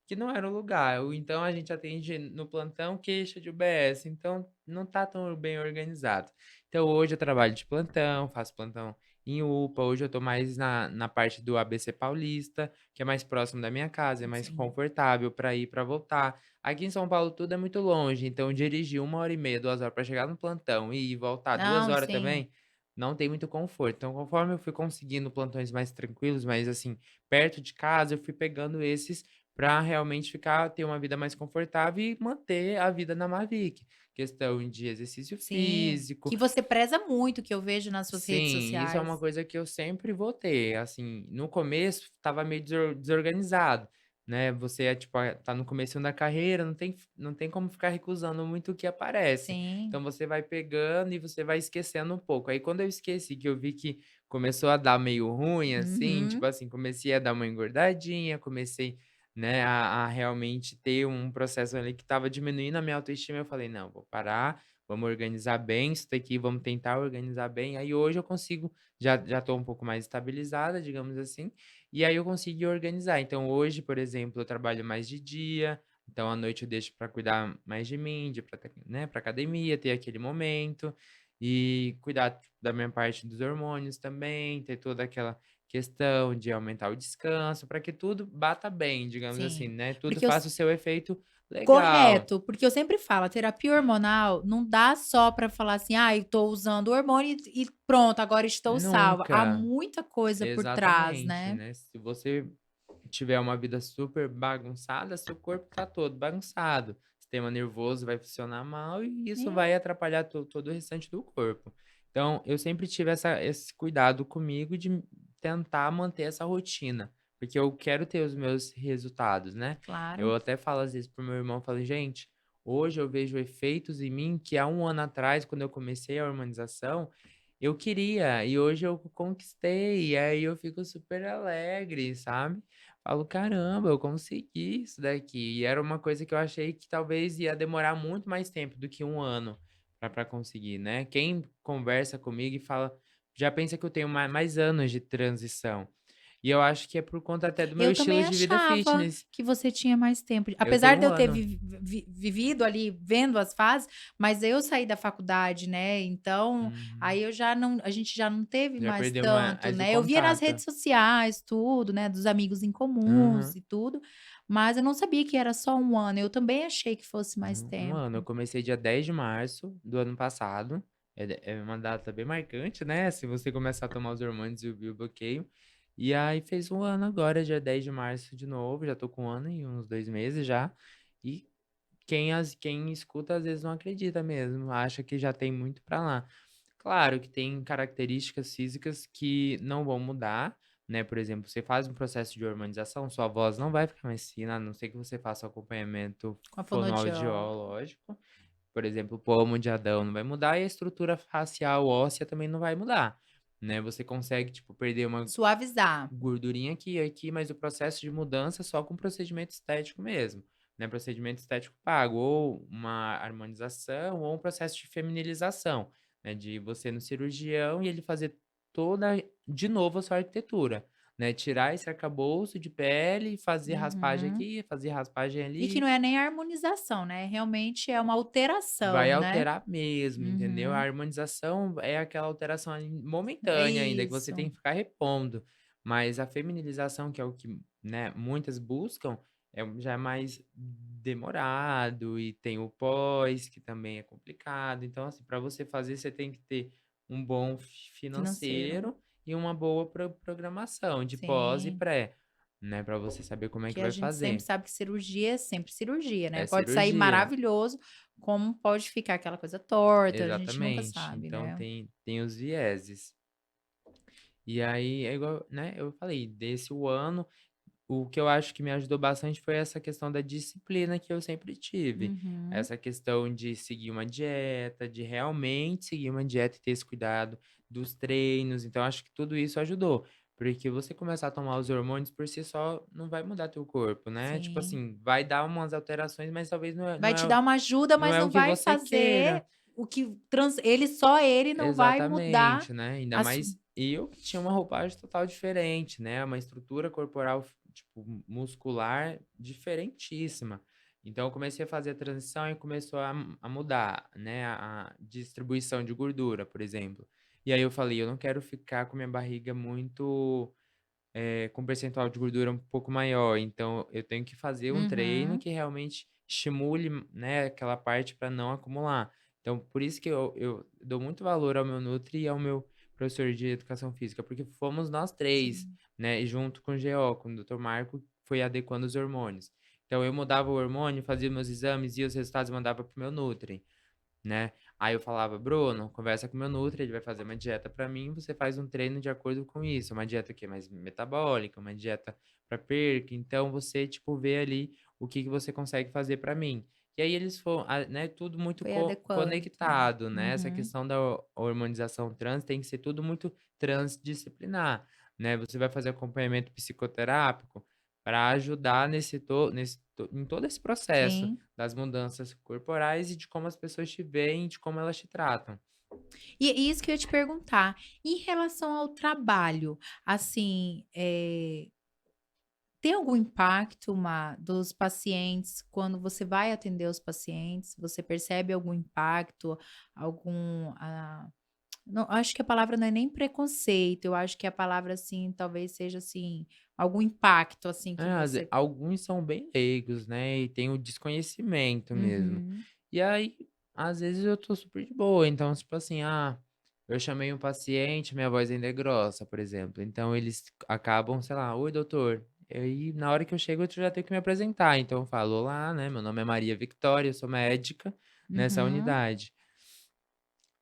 Que não era o lugar, ou então a gente atende no plantão queixa de UBS, então não tá tão bem organizado. Então hoje eu trabalho de plantão, faço plantão em UPA, hoje eu tô mais na parte do ABC Paulista, que é mais próximo da minha casa, é mais Sim. confortável para ir e pra voltar. Aqui em São Paulo tudo é muito longe, então dirigir 1 hora e meia, 2 horas para chegar no plantão e ir voltar 2 Não, horas sim. também, não tem muito conforto. Então conforme eu fui conseguindo plantões mais tranquilos, mais assim, perto de casa, eu fui pegando esses para realmente ter uma vida mais confortável e manter a vida na Mavic. Questão de exercício Sim, físico. que você preza muito, que eu vejo nas suas redes Sim, isso é uma sociais. coisa que eu sempre vou ter, assim, no começo estava meio desorganizado, né, você é tipo, tá no comecinho da carreira, não tem como ficar recusando muito o que aparece. Sim. Então você vai pegando e você vai esquecendo um pouco. Aí quando eu esqueci, que eu vi que começou a dar meio ruim, assim, tipo Uhum. assim, comecei a dar uma engordadinha, comecei, né, a realmente ter um processo ali que estava diminuindo a minha autoestima, eu falei: "Não, vou parar, vamos organizar bem isso daqui, vamos tentar organizar bem". Aí hoje eu consigo, já estou um pouco mais estabilizada, digamos assim, e aí eu consegui organizar. Então hoje, por exemplo, eu trabalho mais de dia, Então, à noite eu deixo para cuidar mais de mim, de ir né, pra academia, ter aquele momento, e cuidar da minha parte dos hormônios também, ter toda aquela questão de aumentar o descanso, para que tudo bata bem, digamos assim, Sim. né, tudo Porque eu faça o seu efeito legal. Correto, porque eu sempre falo, a terapia hormonal não dá só para falar assim: "Ai, estou usando hormônio e pronto, agora estou salva". Há Nunca. muita coisa por trás, Exatamente, né. né, se você tiver uma vida super bagunçada, seu corpo tá todo bagunçado, sistema nervoso vai funcionar mal e isso vai É, atrapalhar todo o restante do corpo. Então, eu sempre tive esse cuidado comigo de tentar manter essa rotina, porque eu quero ter os meus resultados, né. Eu claro. até falo às vezes para o meu irmão, eu falo: "Gente, hoje eu vejo efeitos em mim que há um ano atrás, quando eu comecei a hormonização, eu queria, e hoje eu conquistei", e aí eu fico super alegre, sabe. Falo: "Caramba, eu consegui isso daqui", e era uma coisa que eu achei que talvez ia demorar muito mais tempo do que um ano pra conseguir, né. Quem conversa comigo e fala já pensa que eu tenho mais anos de transição, e eu acho que é por conta até do meu Eu estilo também de vida achava fitness. que você tinha mais tempo, Eu apesar tenho de um eu ter ano. vivido ali, vendo as fases, mas eu saí da faculdade, né, então, Uhum. aí eu já não a gente já não teve Já mais perdeu tanto, mais o né. Eu via nas contato. redes sociais tudo, né, dos amigos em comuns Aham. e tudo, mas eu não sabia que era só um ano, eu também achei que fosse mais Não, 1 ano. Eu tempo. comecei dia 10 de março do ano passado. É uma data bem marcante, né, se você começar a tomar os hormônios e o bloqueio. E aí fez um ano agora, dia 10 de março de novo, já tô com 1 ano e uns 2 meses já. E quem escuta às vezes não acredita mesmo, acha que já tem muito pra lá. Claro que tem características físicas que não vão mudar, né, por exemplo, você faz um processo de hormonização, sua voz não vai ficar mais fina, a não ser que você faça o acompanhamento Com a fonoaudióloga. fonoaudiológico. Por exemplo, o pomo de Adão não vai mudar e a estrutura facial óssea também não vai mudar, né. Você consegue, tipo, perder uma Suavizar. gordurinha aqui e aqui, mas o processo de mudança é só com procedimento estético mesmo, né, procedimento estético pago, ou uma harmonização ou um processo de feminilização, né, de você ir no cirurgião e ele fazer toda de novo a sua arquitetura, né, tirar esse arcabouço de pele, fazer raspagem Uhum. aqui, fazer raspagem E que ali. não é nem harmonização, né, realmente é uma Vai alteração, né. alterar mesmo, entendeu? A Uhum. harmonização é aquela alteração ali É momentânea ainda, que você tem isso. que ficar repondo, mas a feminilização, que é o que, né, muitas buscam, já é mais demorado e tem o pós, que também é complicado. Então, assim, para você fazer, você tem que ter um bom Financeiro, financeiro e uma boa programação de pós e sim. pré, né, para você saber como é que Que a vai gente sempre fazer. sabe que cirurgia é sempre cirurgia, né, É pode sair cirurgia. maravilhoso, como pode ficar aquela coisa torta, a gente nunca Exatamente. sabe, Então né. tem os vieses. E aí é igual, né, eu falei, desse o ano, o que eu acho que me ajudou bastante foi essa questão da disciplina que eu sempre tive. Uhum. Essa questão de seguir uma dieta, de realmente seguir uma dieta e ter esse cuidado dos treinos, então acho que tudo isso ajudou. Porque você começar a tomar os hormônios por si só não vai mudar teu corpo, né, tipo Sim. assim, vai dar umas alterações, mas talvez não é Vai não te é dar uma ajuda, não mas é o não que vai você fazer queira. o que ele não vai mudar Exatamente, né, ainda a su mais eu que tinha uma roupagem total diferente, né, uma estrutura corporal tipo, muscular diferentíssima. Então eu comecei a fazer a transição e começou a mudar, né, a distribuição de gordura, por exemplo. E aí eu falei: "Eu não quero ficar com minha barriga muito, com um percentual de gordura um pouco maior, então eu tenho que fazer um treino Uhum. que realmente estimule, né, aquela parte para não acumular". Então por isso que eu dou muito valor ao meu nutri e ao meu professor de educação física, porque fomos nós 3, Sim. né, e junto com o GO, com o doutor Marco, foi adequando os hormônios. Então eu mudava o hormônio, fazia meus exames e os resultados mandava para o meu nutri, né. Aí eu falava: "Bruno, conversa com o meu nutri, ele vai fazer uma dieta pra mim, você faz um treino de acordo com isso, uma dieta que é mais metabólica, uma dieta pra perca, então você, tipo, vê ali o que que você consegue fazer pra mim". E aí eles foram né, tudo muito Foi adequando tudo. conectado, né, essa Uhum. questão da hormonização trans tem que ser tudo muito transdisciplinar, né. Você vai fazer acompanhamento psicoterápico para ajudar em todo esse processo Sim. das mudanças corporais e de como as pessoas te veem, de como elas te tratam. E isso que eu ia te perguntar, em relação ao trabalho, assim, tem algum impacto, dos pacientes quando você vai atender os pacientes? Você percebe algum impacto, algum, não, acho que a palavra não é nem preconceito, eu acho que a palavra, assim, talvez seja, assim, algum impacto, assim, que você Alguns são bem leigos, né, e tem o desconhecimento mesmo. uhum, E aí, às vezes eu tô super de boa, então, tipo assim, eu chamei um paciente, minha voz ainda é grossa, por exemplo, então eles acabam, sei lá: "Oi, doutor". E aí, na hora que eu chego, eu já tenho que me apresentar, então eu falo: "Olá, né, meu nome é Maria Victória, eu sou médica nessa uhum. unidade".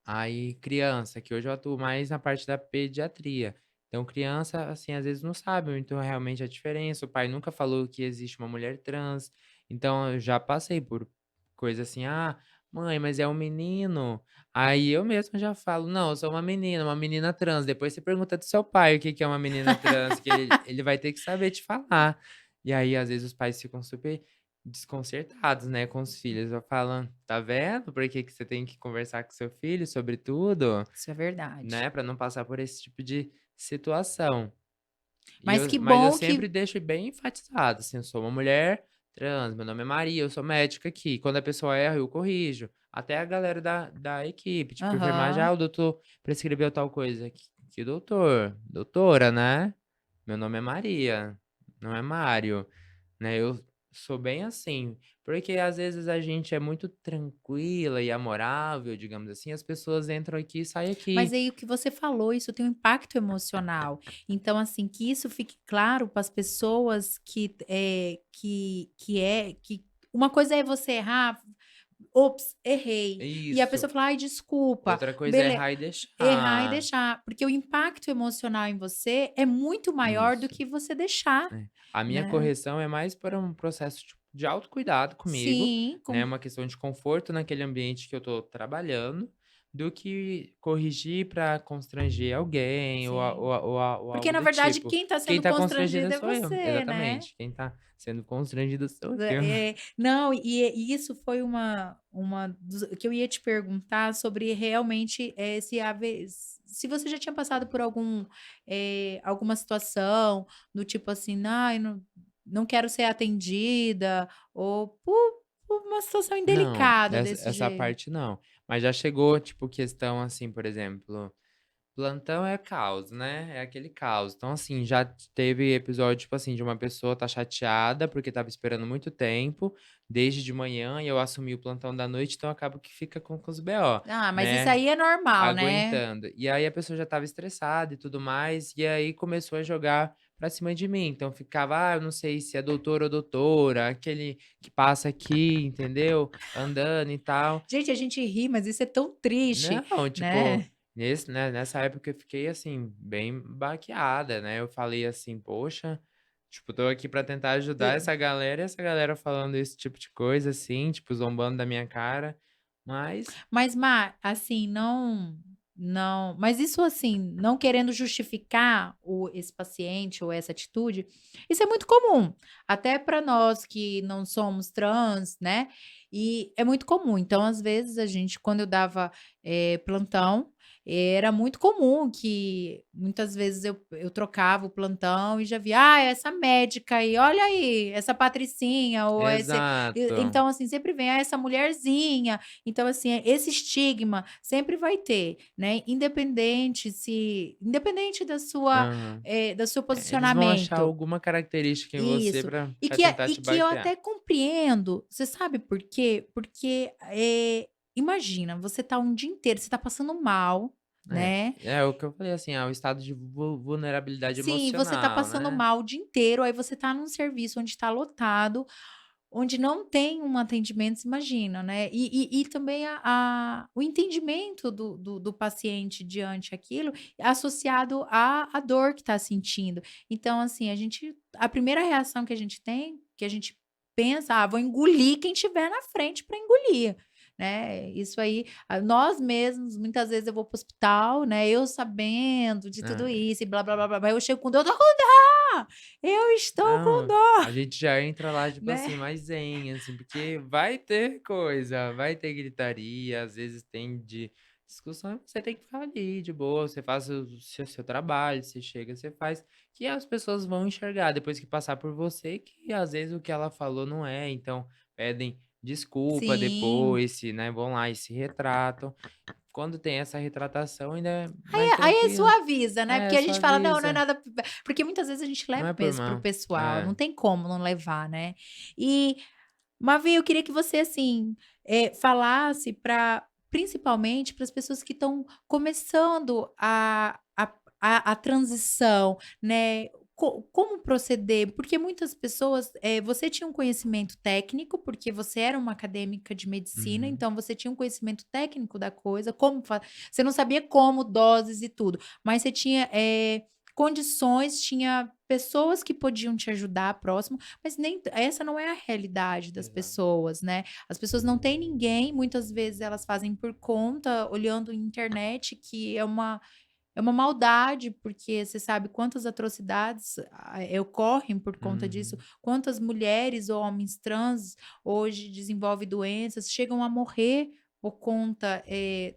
Aí criança, que hoje eu atuo mais na parte da pediatria. Então criança, assim, às vezes não sabe muito realmente a diferença, o pai nunca falou que existe uma mulher trans, então eu já passei por coisa assim: "Ah, mãe, mas é um menino". Aí eu mesmo já falo: "Não, eu sou uma menina trans". Depois você pergunta do seu pai o que que é uma menina trans, que ele vai ter que saber te falar. E aí, às vezes, os pais ficam super desconcertados, né, com os filhos. Eu falo: "Tá vendo por que que você tem que conversar com seu filho sobre tudo, Isso é verdade. né, pra não passar por esse tipo de situação". Mas que Mas eu bom que sempre deixo bem enfatizado, assim: "Eu sou uma mulher trans, meu nome é Maria, eu sou médica aqui". Quando a pessoa erra, eu corrijo. Até a galera da equipe, tipo, enfermagem: aham. "Ah, o doutor prescreveu tal coisa". Que doutor? Doutora, né. Meu nome é Maria, não é Mário". Né, eu sou bem assim, porque às vezes a gente é muito tranquila e amorável, digamos assim, as pessoas entram aqui e saem Mas aqui. aí o que você falou, isso tem um impacto emocional. Então, assim, que isso fique claro para as pessoas que uma coisa é você errar, "Ops, errei", e a Isso. pessoa fala: "Ai, desculpa", Outra coisa é bele errar e errar e deixar. deixar, porque o impacto emocional em você é muito maior do Isso. que você deixar, É. A minha né. correção é mais para um processo, tipo, de autocuidado comigo, Sim, né, uma questão de conforto naquele ambiente que eu tô trabalhando, do que corrigir para constranger alguém sim. ou Porque algo na do verdade tipo. quem está Quem sendo tá constrangido constrangido é sou eu, você, né. exatamente. Quem tá sendo constrangido sou eu. Não, e isso foi uma dos que eu ia te perguntar sobre realmente, se você já tinha passado por alguma situação do tipo assim: "Ai, não quero ser atendida", ou por uma situação Não, indelicada desse essa jeito. parte não. Mas já chegou, tipo, questão assim, por exemplo, plantão é caos, né, é aquele caos. Então, assim, já teve episódio, tipo assim, de uma pessoa tá chateada, porque estava esperando muito tempo, desde de manhã, e eu assumi o plantão da noite, então acaba que fica com os BO, Ah, mas isso né, aí é normal, né. aguentando. E aí a pessoa já estava estressada e tudo mais, e aí começou a jogar pra cima de mim. Então ficava: "Ah, eu não sei se é doutor ou doutora", aquele que passa aqui, entendeu, andando e tal. Gente, a gente ri, mas isso é tão triste, Não, tipo, né. nessa época eu fiquei, assim, bem baqueada, né, eu falei assim: "Poxa, tipo, tô aqui pra tentar ajudar essa galera e essa galera falando esse tipo de coisa, assim, tipo, zombando da minha cara", mas Mas assim, mas isso, assim, não querendo justificar esse paciente ou essa atitude, isso é muito comum, até para nós que não somos trans, né, e é muito comum. Então, às vezes, a gente quando eu dava, plantão, era muito comum que muitas vezes eu trocava o plantão e já via: "Ah, essa médica aí, olha aí, essa patricinha", ou esse exato. então, assim, sempre vem: "Ah, essa mulherzinha". Então, assim, esse estigma sempre vai ter, né, independente Aham. do seu Eles vão achar posicionamento. alguma característica em você Isso. pra tentar E te que eu baquear. até compreendo, você sabe por quê? Porque, imagina, você tá um dia inteiro, você tá passando mal, É, né. é o que eu falei, assim, o estado de vulnerabilidade Sim, você tá emocional, passando né. mal o dia inteiro, aí você tá num serviço onde tá lotado, onde não tem um atendimento, você imagina, né. E também o entendimento do paciente diante aquilo, associado à dor que está sentindo. Então, assim, a primeira reação que a gente tem, que a gente pensa: "Ah, vou engolir quem tiver na frente para engolir", né. Isso aí, nós mesmos, muitas vezes eu vou para o hospital, né, eu sabendo de tudo É. isso e blá blá blá blá blá, eu chego com dor, "eu tô com dor, eu estou com Não, dor", a gente já entra lá, tipo né. assim, mais zen, assim, porque vai ter coisa, vai ter gritaria, às vezes tem de discussão, você tem que ficar ali de boa, você faz o seu trabalho, você chega, você faz, que as pessoas vão enxergar depois que passar por você que às vezes o que ela falou não é, então pedem desculpa Sim. depois, se, né, vão lá e se retratam. Quando tem essa retratação ainda é mais Aí tranquilo. suaviza, né, porque É, a só gente fala: "Não, não é avisa, nada", porque muitas vezes a gente não leva é por mesmo para o mal. pessoal, não É. tem como não levar, né. E, Mavi, eu queria que você, assim, falasse para principalmente para as pessoas que estão começando a transição, né, como proceder, porque muitas pessoas, você tinha um conhecimento técnico, porque você era uma acadêmica de medicina, Uhum, então você tinha um conhecimento técnico da coisa, você não sabia como, doses e tudo, mas você tinha, condições, tinha pessoas que podiam te ajudar próximo, mas nem essa não é a realidade das exato. pessoas, né. As pessoas não têm ninguém, muitas vezes elas fazem por conta, olhando internet, que é uma maldade, porque você sabe quantas atrocidades, ocorrem por conta disso, Uhum, quantas mulheres ou homens trans hoje desenvolvem doenças, chegam a morrer por conta,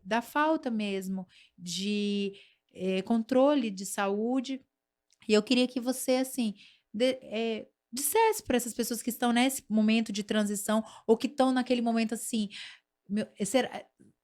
da falta mesmo de, controle de saúde. E eu queria que você, assim, dissesse para essas pessoas que estão nesse momento de transição ou que estão naquele momento, assim, meu,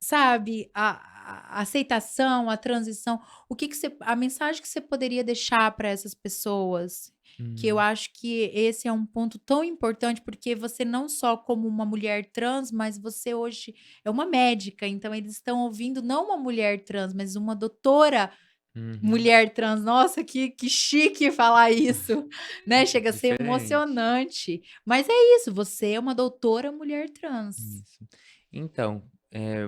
sabe, a aceitação, a transição, o que que você a mensagem que você poderia deixar para essas pessoas? Que eu uhum, acho que esse é um ponto tão importante, porque você não só como uma mulher trans, mas você hoje é uma médica, então eles estão ouvindo não uma mulher trans, mas uma doutora uhum. mulher trans. Nossa, que chique falar isso, né, chega a ser Diferente. emocionante. Mas é isso, você é uma doutora mulher trans. Isso. Então,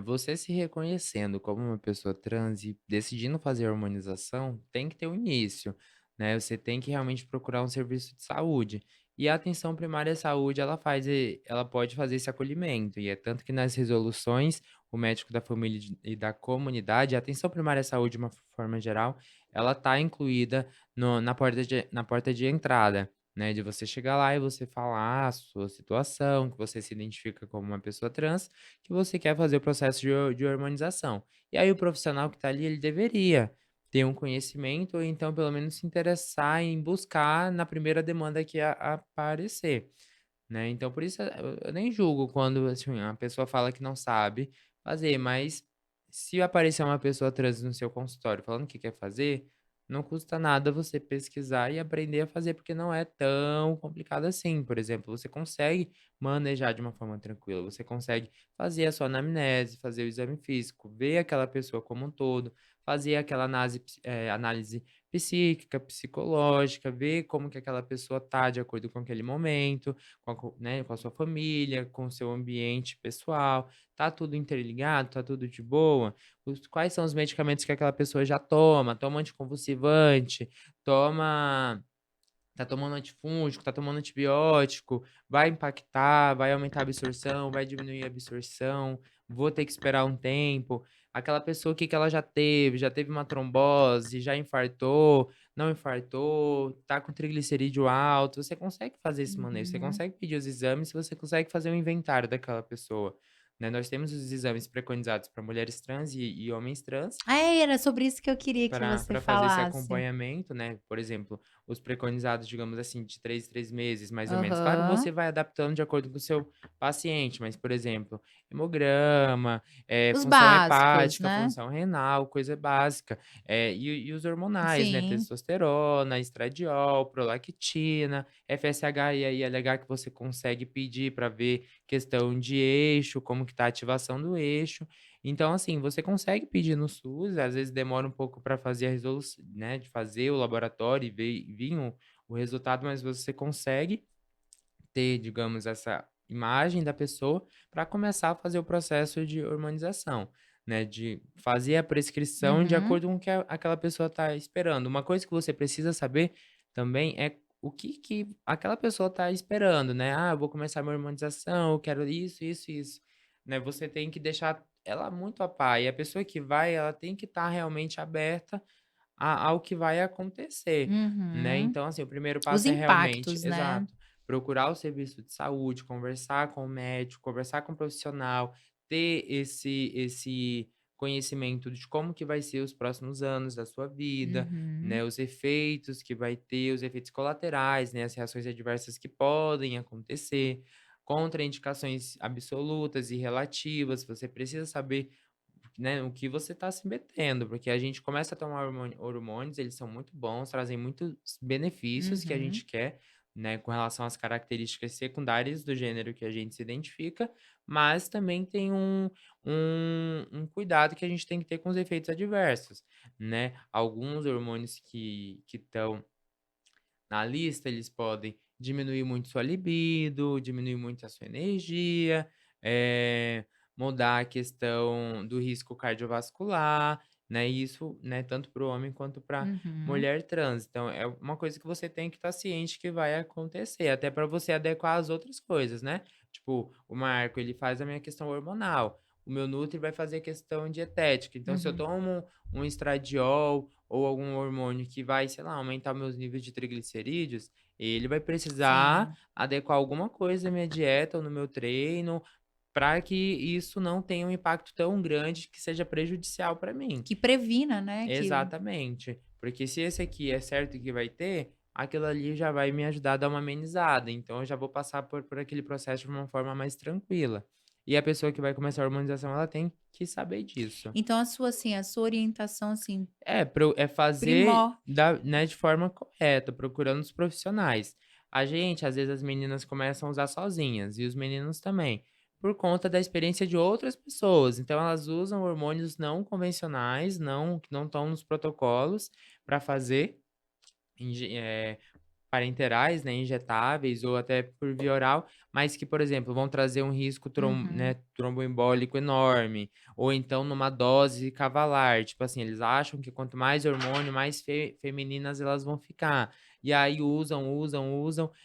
você se reconhecendo como uma pessoa trans e decidindo fazer a harmonização, tem que ter um início, né, você tem que realmente procurar um serviço de saúde. E a atenção primária à saúde, ela pode fazer esse acolhimento, e é tanto que nas resoluções, o médico da família e da comunidade, a atenção primária à saúde, de uma forma geral, ela está incluída no na porta de entrada. Né, de você chegar lá e você falar a sua situação, que você se identifica como uma pessoa trans, que você quer fazer o processo de hormonização. E aí o profissional que está ali, ele deveria ter um conhecimento ou então pelo menos se interessar em buscar na primeira demanda que aparecer, né. Então por isso eu nem julgo quando, assim, a pessoa fala que não sabe fazer, mas se aparecer uma pessoa trans no seu consultório falando que quer fazer, não custa nada você pesquisar e aprender a fazer, porque não é tão complicado assim. Por exemplo, você consegue manejar de uma forma tranquila, você consegue fazer a sua anamnese, fazer o exame físico, ver aquela pessoa como um todo, fazer aquela análise psíquica, psicológica, ver como que aquela pessoa tá de acordo com aquele momento, né, com a sua família, com o seu ambiente pessoal, tá tudo interligado, tá tudo de boa? Quais são os medicamentos que aquela pessoa já toma anticonvulsivante, toma tá tomando antifúngico, tá tomando antibiótico, vai impactar, vai aumentar a absorção, vai diminuir a absorção, vou ter que esperar um tempo. Aquela pessoa, o que que ela já teve? Já teve uma trombose, já infartou, não infartou, tá com triglicerídeo alto. Você consegue fazer esse manejo, você Uhum. consegue pedir os exames, você consegue fazer um inventário daquela pessoa, né. Nós temos os exames preconizados para mulheres trans e homens trans, Era sobre isso que eu queria que para você pra fazer esse falasse. acompanhamento, né, por exemplo, os preconizados, digamos assim, de 3 em 3 meses, mais ou menos. Claro, Aham. você vai adaptando de acordo com o seu paciente, mas, por exemplo, hemograma, Os função básicos, hepática, né. função renal, coisa básica. E os hormonais, né, Sim. testosterona, estradiol, prolactina, FSH e ILH que você consegue pedir para ver questão de eixo, como que tá a ativação do eixo. Então, assim, você consegue pedir no SUS, às vezes demora um pouco para fazer a resolução, né, de fazer o laboratório e vir o resultado, mas você consegue ter, digamos, essa imagem da pessoa para começar a fazer o processo de hormonização, né, de fazer a prescrição de Uhum. acordo com o que aquela pessoa está esperando. Uma coisa que você precisa saber também é o que que aquela pessoa está esperando, né. "Ah, eu vou começar minha hormonização, eu quero isso, isso, isso", né. Você tem que deixar ela muito a par, e a pessoa que vai, ela tem que estar realmente aberta ao que vai acontecer, né. Uhum. Então, assim, o primeiro Os passo é realmente impactos, né. exato, procurar o serviço de saúde, conversar com o médico, conversar com o profissional, ter esse conhecimento de como que vai ser os próximos anos da sua vida, Uhum. né, os efeitos que vai ter, os efeitos colaterais, né, as reações adversas que podem acontecer, contraindicações absolutas e relativas, você precisa saber, né, o que você está se metendo, porque a gente começa a tomar hormônios, eles são muito bons, trazem muitos benefícios que a Uhum. gente quer, né, com relação às características secundárias do gênero que a gente se identifica, mas também tem um cuidado que a gente tem que ter com os efeitos adversos, né? Alguns hormônios que estão na lista, eles podem diminuir muito sua libido, diminuir muito a sua energia, mudar a questão do risco cardiovascular, né? Isso, né, tanto para o homem quanto para Uhum. mulher trans. Então, é uma coisa que você tem que estar ciente que vai acontecer, até para você adequar as outras coisas, né? Tipo, o Marco, ele faz a minha questão hormonal. O meu Nutri vai fazer a questão dietética. Então, se eu Uhum. tomo um estradiol ou algum hormônio que vai, sei lá, aumentar meus níveis de triglicerídeos, ele vai precisar Sim. adequar alguma coisa na minha dieta ou no meu treino, para que isso não tenha um impacto tão grande que seja prejudicial para mim. Que previna, né, que Exatamente. Porque se esse aqui é certo que vai ter, aquilo ali já vai me ajudar a dar uma amenizada. Então eu já vou passar por aquele processo de uma forma mais tranquila. E a pessoa que vai começar a harmonização, ela tem que saber disso. então a sua, assim, a sua orientação, assim, É fazer primor né, de forma correta, procurando os profissionais. A gente, às vezes, as meninas começam a usar sozinhas, e os meninos também, por conta da experiência de outras pessoas. Então, elas usam hormônios não convencionais, que não estão nos protocolos, para fazer parenterais, né, injetáveis ou até por via oral, mas que, por exemplo, vão trazer um risco uhum. né, tromboembólico enorme, ou então numa dose cavalar, tipo assim, eles acham que quanto mais hormônio, mais femininas elas vão ficar. E aí usam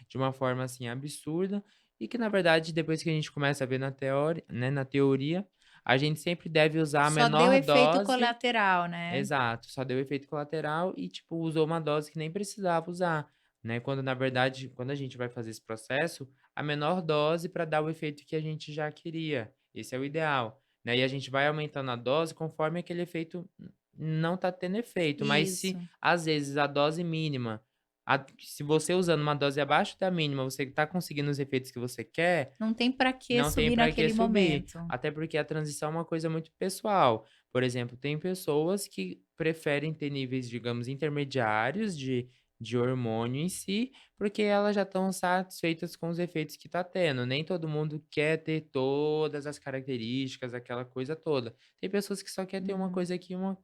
de uma forma assim absurda, e que na verdade, depois que a gente começa a ver na teoria, né, na teoria, a gente sempre deve usar a Só deu menor efeito dose. colateral, né. Exato, só deu efeito colateral e, tipo, usou uma dose que nem precisava usar, né, quando na verdade, quando a gente vai fazer esse processo, a menor dose para dar o efeito que a gente já queria, esse é o ideal, né, e a gente vai aumentando a dose conforme aquele efeito não tá tendo efeito, mas se Isso. às vezes a dose mínima, se você usando uma dose abaixo da mínima, você tá conseguindo os efeitos que você quer, Não tem para que não tem subir para que naquele subir, momento. até porque a transição é uma coisa muito pessoal. Por exemplo, tem pessoas que preferem ter níveis, digamos, intermediários de hormônio em si, porque elas já estão satisfeitas com os efeitos que está tendo. Nem todo mundo quer ter todas as características, aquela coisa toda. Tem pessoas que só quer ter uma Uhum. coisa aqui, uma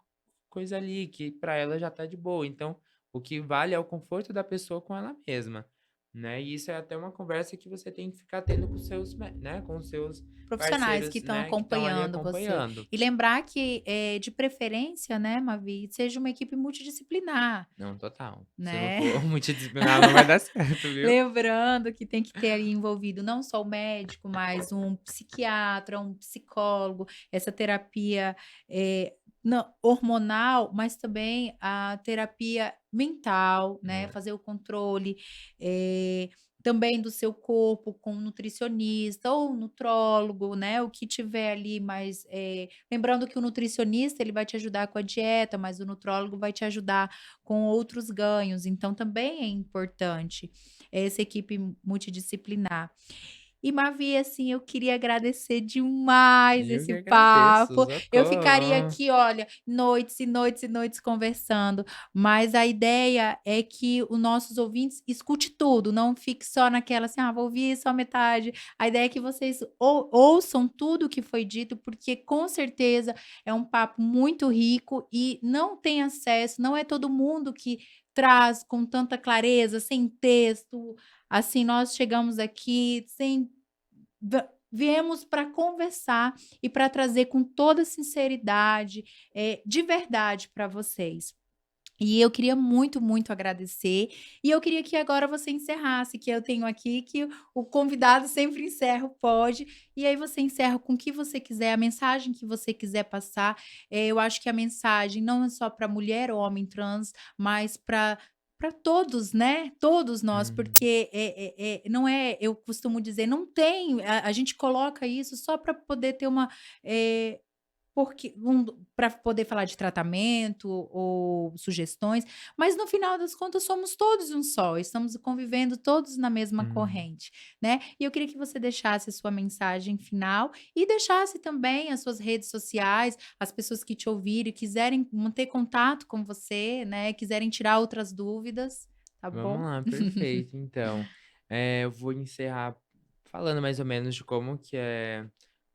coisa ali, que para ela já está de boa. Então, o que vale é o conforto da pessoa com ela mesma, né? E isso é até uma conversa que você tem que ficar tendo com seus, né, com os seus Profissionais que parceiros, estão né, que estão ali acompanhando você. acompanhando. E lembrar que, de preferência, né, Mavi, seja uma equipe multidisciplinar, Não, total. Se não né. for multidisciplinar, não vai dar certo, viu? Lembrando que tem que ter ali envolvido não só o médico, mas um psiquiatra, um psicólogo, essa terapia, hormonal, mas também a terapia mental, né, É. fazer o controle, eh, também do seu corpo com um nutricionista ou um nutrólogo, né, o que tiver ali mais, lembrando que o nutricionista ele vai te ajudar com a dieta, mas o nutrólogo vai te ajudar com outros ganhos, então também é importante essa equipe multidisciplinar. E Mavi, assim, eu queria agradecer demais Eu que esse agradeço, papo. Eu ficaria socorro. aqui, olha, noites e noites e noites conversando, mas a ideia é que os nossos ouvintes escute tudo, não fique só naquela assim: "Ah, vou ouvir só metade". A ideia é que vocês ouçam tudo o que foi dito, porque com certeza é um papo muito rico e não tem acesso, não é todo mundo que traz com tanta clareza, sem texto, assim, nós chegamos aqui sem viemos para conversar e para trazer com toda sinceridade, de verdade para vocês. E eu queria muito, muito agradecer, e eu queria que agora você encerrasse, que eu tenho aqui que o convidado sempre encerra o pod, e aí você encerra com o que você quiser, a mensagem que você quiser passar. Eu acho que a mensagem não é só para mulher ou homem trans, mas para todos, né, todos nós, Uhum. porque, não é eu costumo dizer, não tem a gente coloca isso só para poder ter uma, eh porque para poder falar de tratamento ou sugestões, mas no final das contas somos todos um só, estamos convivendo todos na mesma Uhum. corrente, né. E eu queria que você deixasse a sua mensagem final e deixasse também as suas redes sociais, as pessoas que te ouvirem quiserem manter contato com você, né, quiserem tirar outras dúvidas, tá Vamos bom? lá, perfeito. Então, eu vou encerrar falando mais ou menos de como que é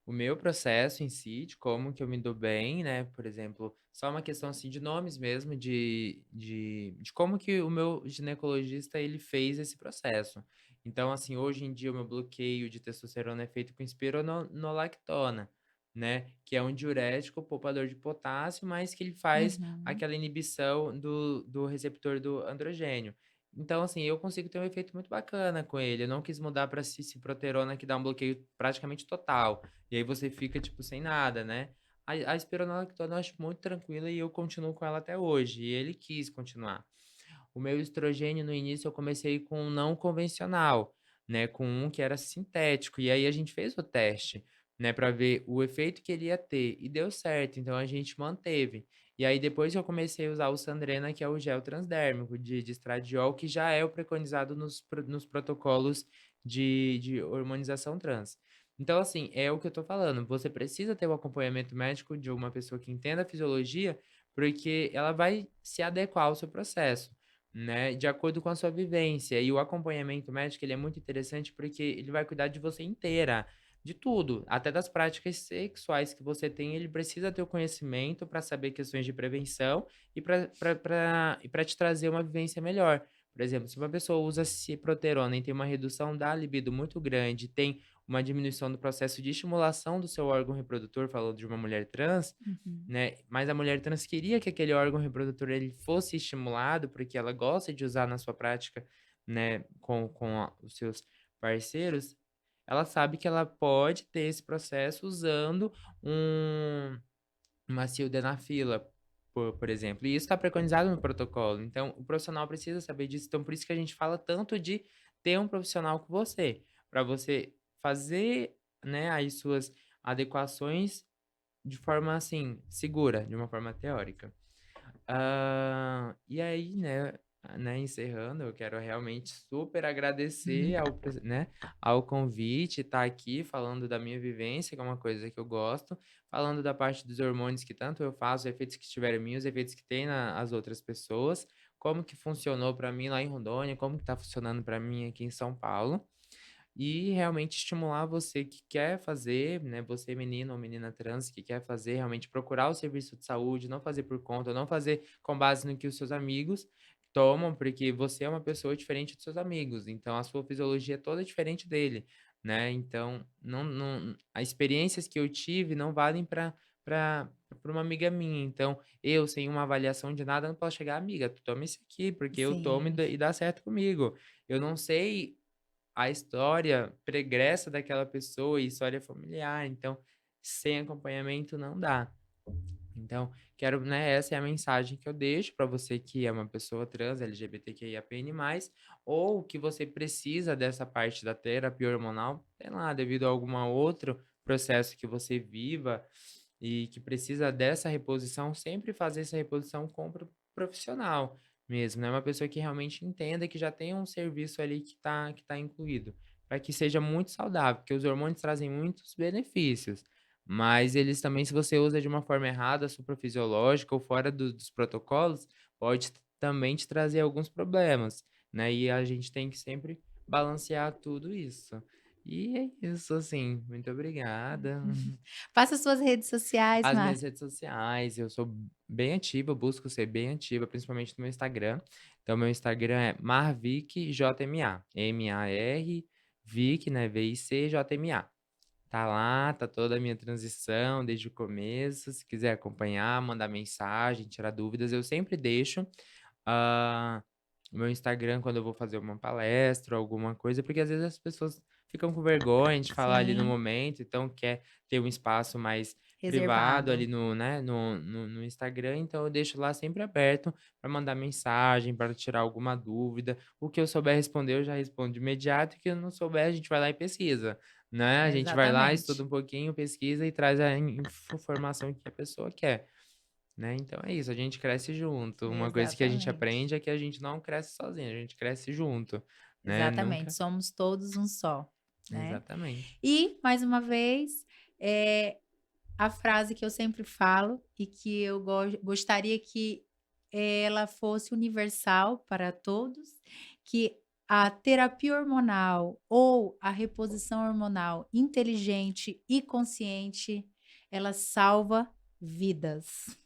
o meu processo em si, de como que eu me dou bem, né? Por exemplo, só uma questão assim de nomes mesmo, de como que o meu ginecologista ele fez esse processo. Então, assim, hoje em dia o meu bloqueio de testosterona é feito com espironolactona, né? Que é um diurético poupador de potássio, mas que ele faz Uhum. aquela inibição do receptor do androgênio. Então, assim, eu consigo ter um efeito muito bacana com ele. Eu não quis mudar para ciproterona, que dá um bloqueio praticamente total. E aí você fica, tipo, sem nada, né? A espironolactona eu acho muito tranquila e eu continuo com ela até hoje. E ele quis continuar. O meu estrogênio, no início, eu comecei com um não convencional, né? Com um que era sintético. E aí a gente fez o teste, né? Para ver o efeito que ele ia ter. E deu certo. Então a gente manteve. E aí, depois que eu comecei a usar o Sandrena, que é o gel transdérmico de estradiol, que já é o preconizado nos protocolos de hormonização trans. Então, assim, é o que eu tô falando. Você precisa ter o acompanhamento médico de uma pessoa que entenda a fisiologia, porque ela vai se adequar ao seu processo, né, de acordo com a sua vivência. E o acompanhamento médico, ele é muito interessante porque ele vai cuidar de você inteira, de tudo, até das práticas sexuais que você tem, ele precisa ter o conhecimento para saber questões de prevenção e para te trazer uma vivência melhor. Por exemplo, se uma pessoa usa ciproterona e tem uma redução da libido muito grande, tem uma diminuição do processo de estimulação do seu órgão reprodutor, falando de uma mulher trans, Uhum. né, mas a mulher trans queria que aquele órgão reprodutor ele fosse estimulado, porque ela gosta de usar na sua prática, né, com os seus parceiros, ela sabe que ela pode ter esse processo usando um uma sildenafila, por exemplo, e isso está preconizado no protocolo, então o profissional precisa saber disso, então por isso que a gente fala tanto de ter um profissional com você, para você fazer, né, as suas adequações de forma, assim, segura, de uma forma teórica. E aí, encerrando, eu quero realmente super agradecer ao convite, estar aqui falando da minha vivência, que é uma coisa que eu gosto, falando da parte dos hormônios que tanto eu faço, os efeitos que tiveram em mim, os efeitos que tem nas outras pessoas, como que funcionou para mim lá em Rondônia, como que tá funcionando para mim aqui em São Paulo. E realmente estimular você que quer fazer, né, você menino ou menina trans que quer fazer, realmente procurar o serviço de saúde, não fazer por conta, não fazer com base no que os seus amigos tomam, porque você é uma pessoa diferente dos seus amigos, então a sua fisiologia é toda diferente dele, né? Então, não as experiências que eu tive não valem para uma amiga minha. Então, eu, sem uma avaliação de nada, não posso chegar: "Amiga, tu toma isso aqui, porque eu tomo Sim. e dá certo comigo". Eu não sei a história pregressa daquela pessoa e história familiar, então, sem acompanhamento não dá. Então, quero, né, essa é a mensagem que eu deixo para você que é uma pessoa trans, LGBTQIAPN+, ou que você precisa dessa parte da terapia hormonal, sei lá, devido a algum outro processo que você viva e que precisa dessa reposição, sempre fazer essa reposição com o profissional mesmo, né, uma pessoa que realmente entenda, que já tem um serviço ali que tá incluído, para que seja muito saudável, porque os hormônios trazem muitos benefícios, mas eles também, se você usa de uma forma errada, suprafisiológica ou fora dos protocolos, pode também te trazer alguns problemas, né, e a gente tem que sempre balancear tudo isso. E é isso, assim, muito obrigada. Faça suas redes sociais, As minhas Márcia. redes sociais, eu sou bem ativa, eu busco ser bem ativa, principalmente no meu Instagram. Então, meu Instagram é marvicjma, M-A-R, Vic, né, V-I-C-J-M-A. Tá lá, tá toda a minha transição desde o começo. Se quiser acompanhar, mandar mensagem, tirar dúvidas, eu sempre deixo. Ah, o meu Instagram quando eu vou fazer uma palestra, alguma coisa, porque às vezes as pessoas ficam com vergonha de falar ali no Sim, momento, então quer ter um espaço mais privado reservado. ali no Instagram, então eu deixo lá sempre aberto para mandar mensagem, para tirar alguma dúvida. O que eu souber responder, eu já respondo de imediato, e o que eu não souber, a gente vai lá e pesquisa, né, a gente vai lá, estuda Exatamente. um pouquinho, pesquisa e traz a informação que a pessoa quer, né. Então é isso, a gente cresce junto. Uma coisa que a gente Exatamente. aprende é que a gente não cresce sozinho, a gente cresce junto, né, Exatamente, nunca somos todos um só, né. exatamente. E, mais uma vez, a frase que eu sempre falo e que eu gostaria que ela fosse universal para todos, que a terapia hormonal ou a reposição hormonal inteligente e consciente, ela salva vidas.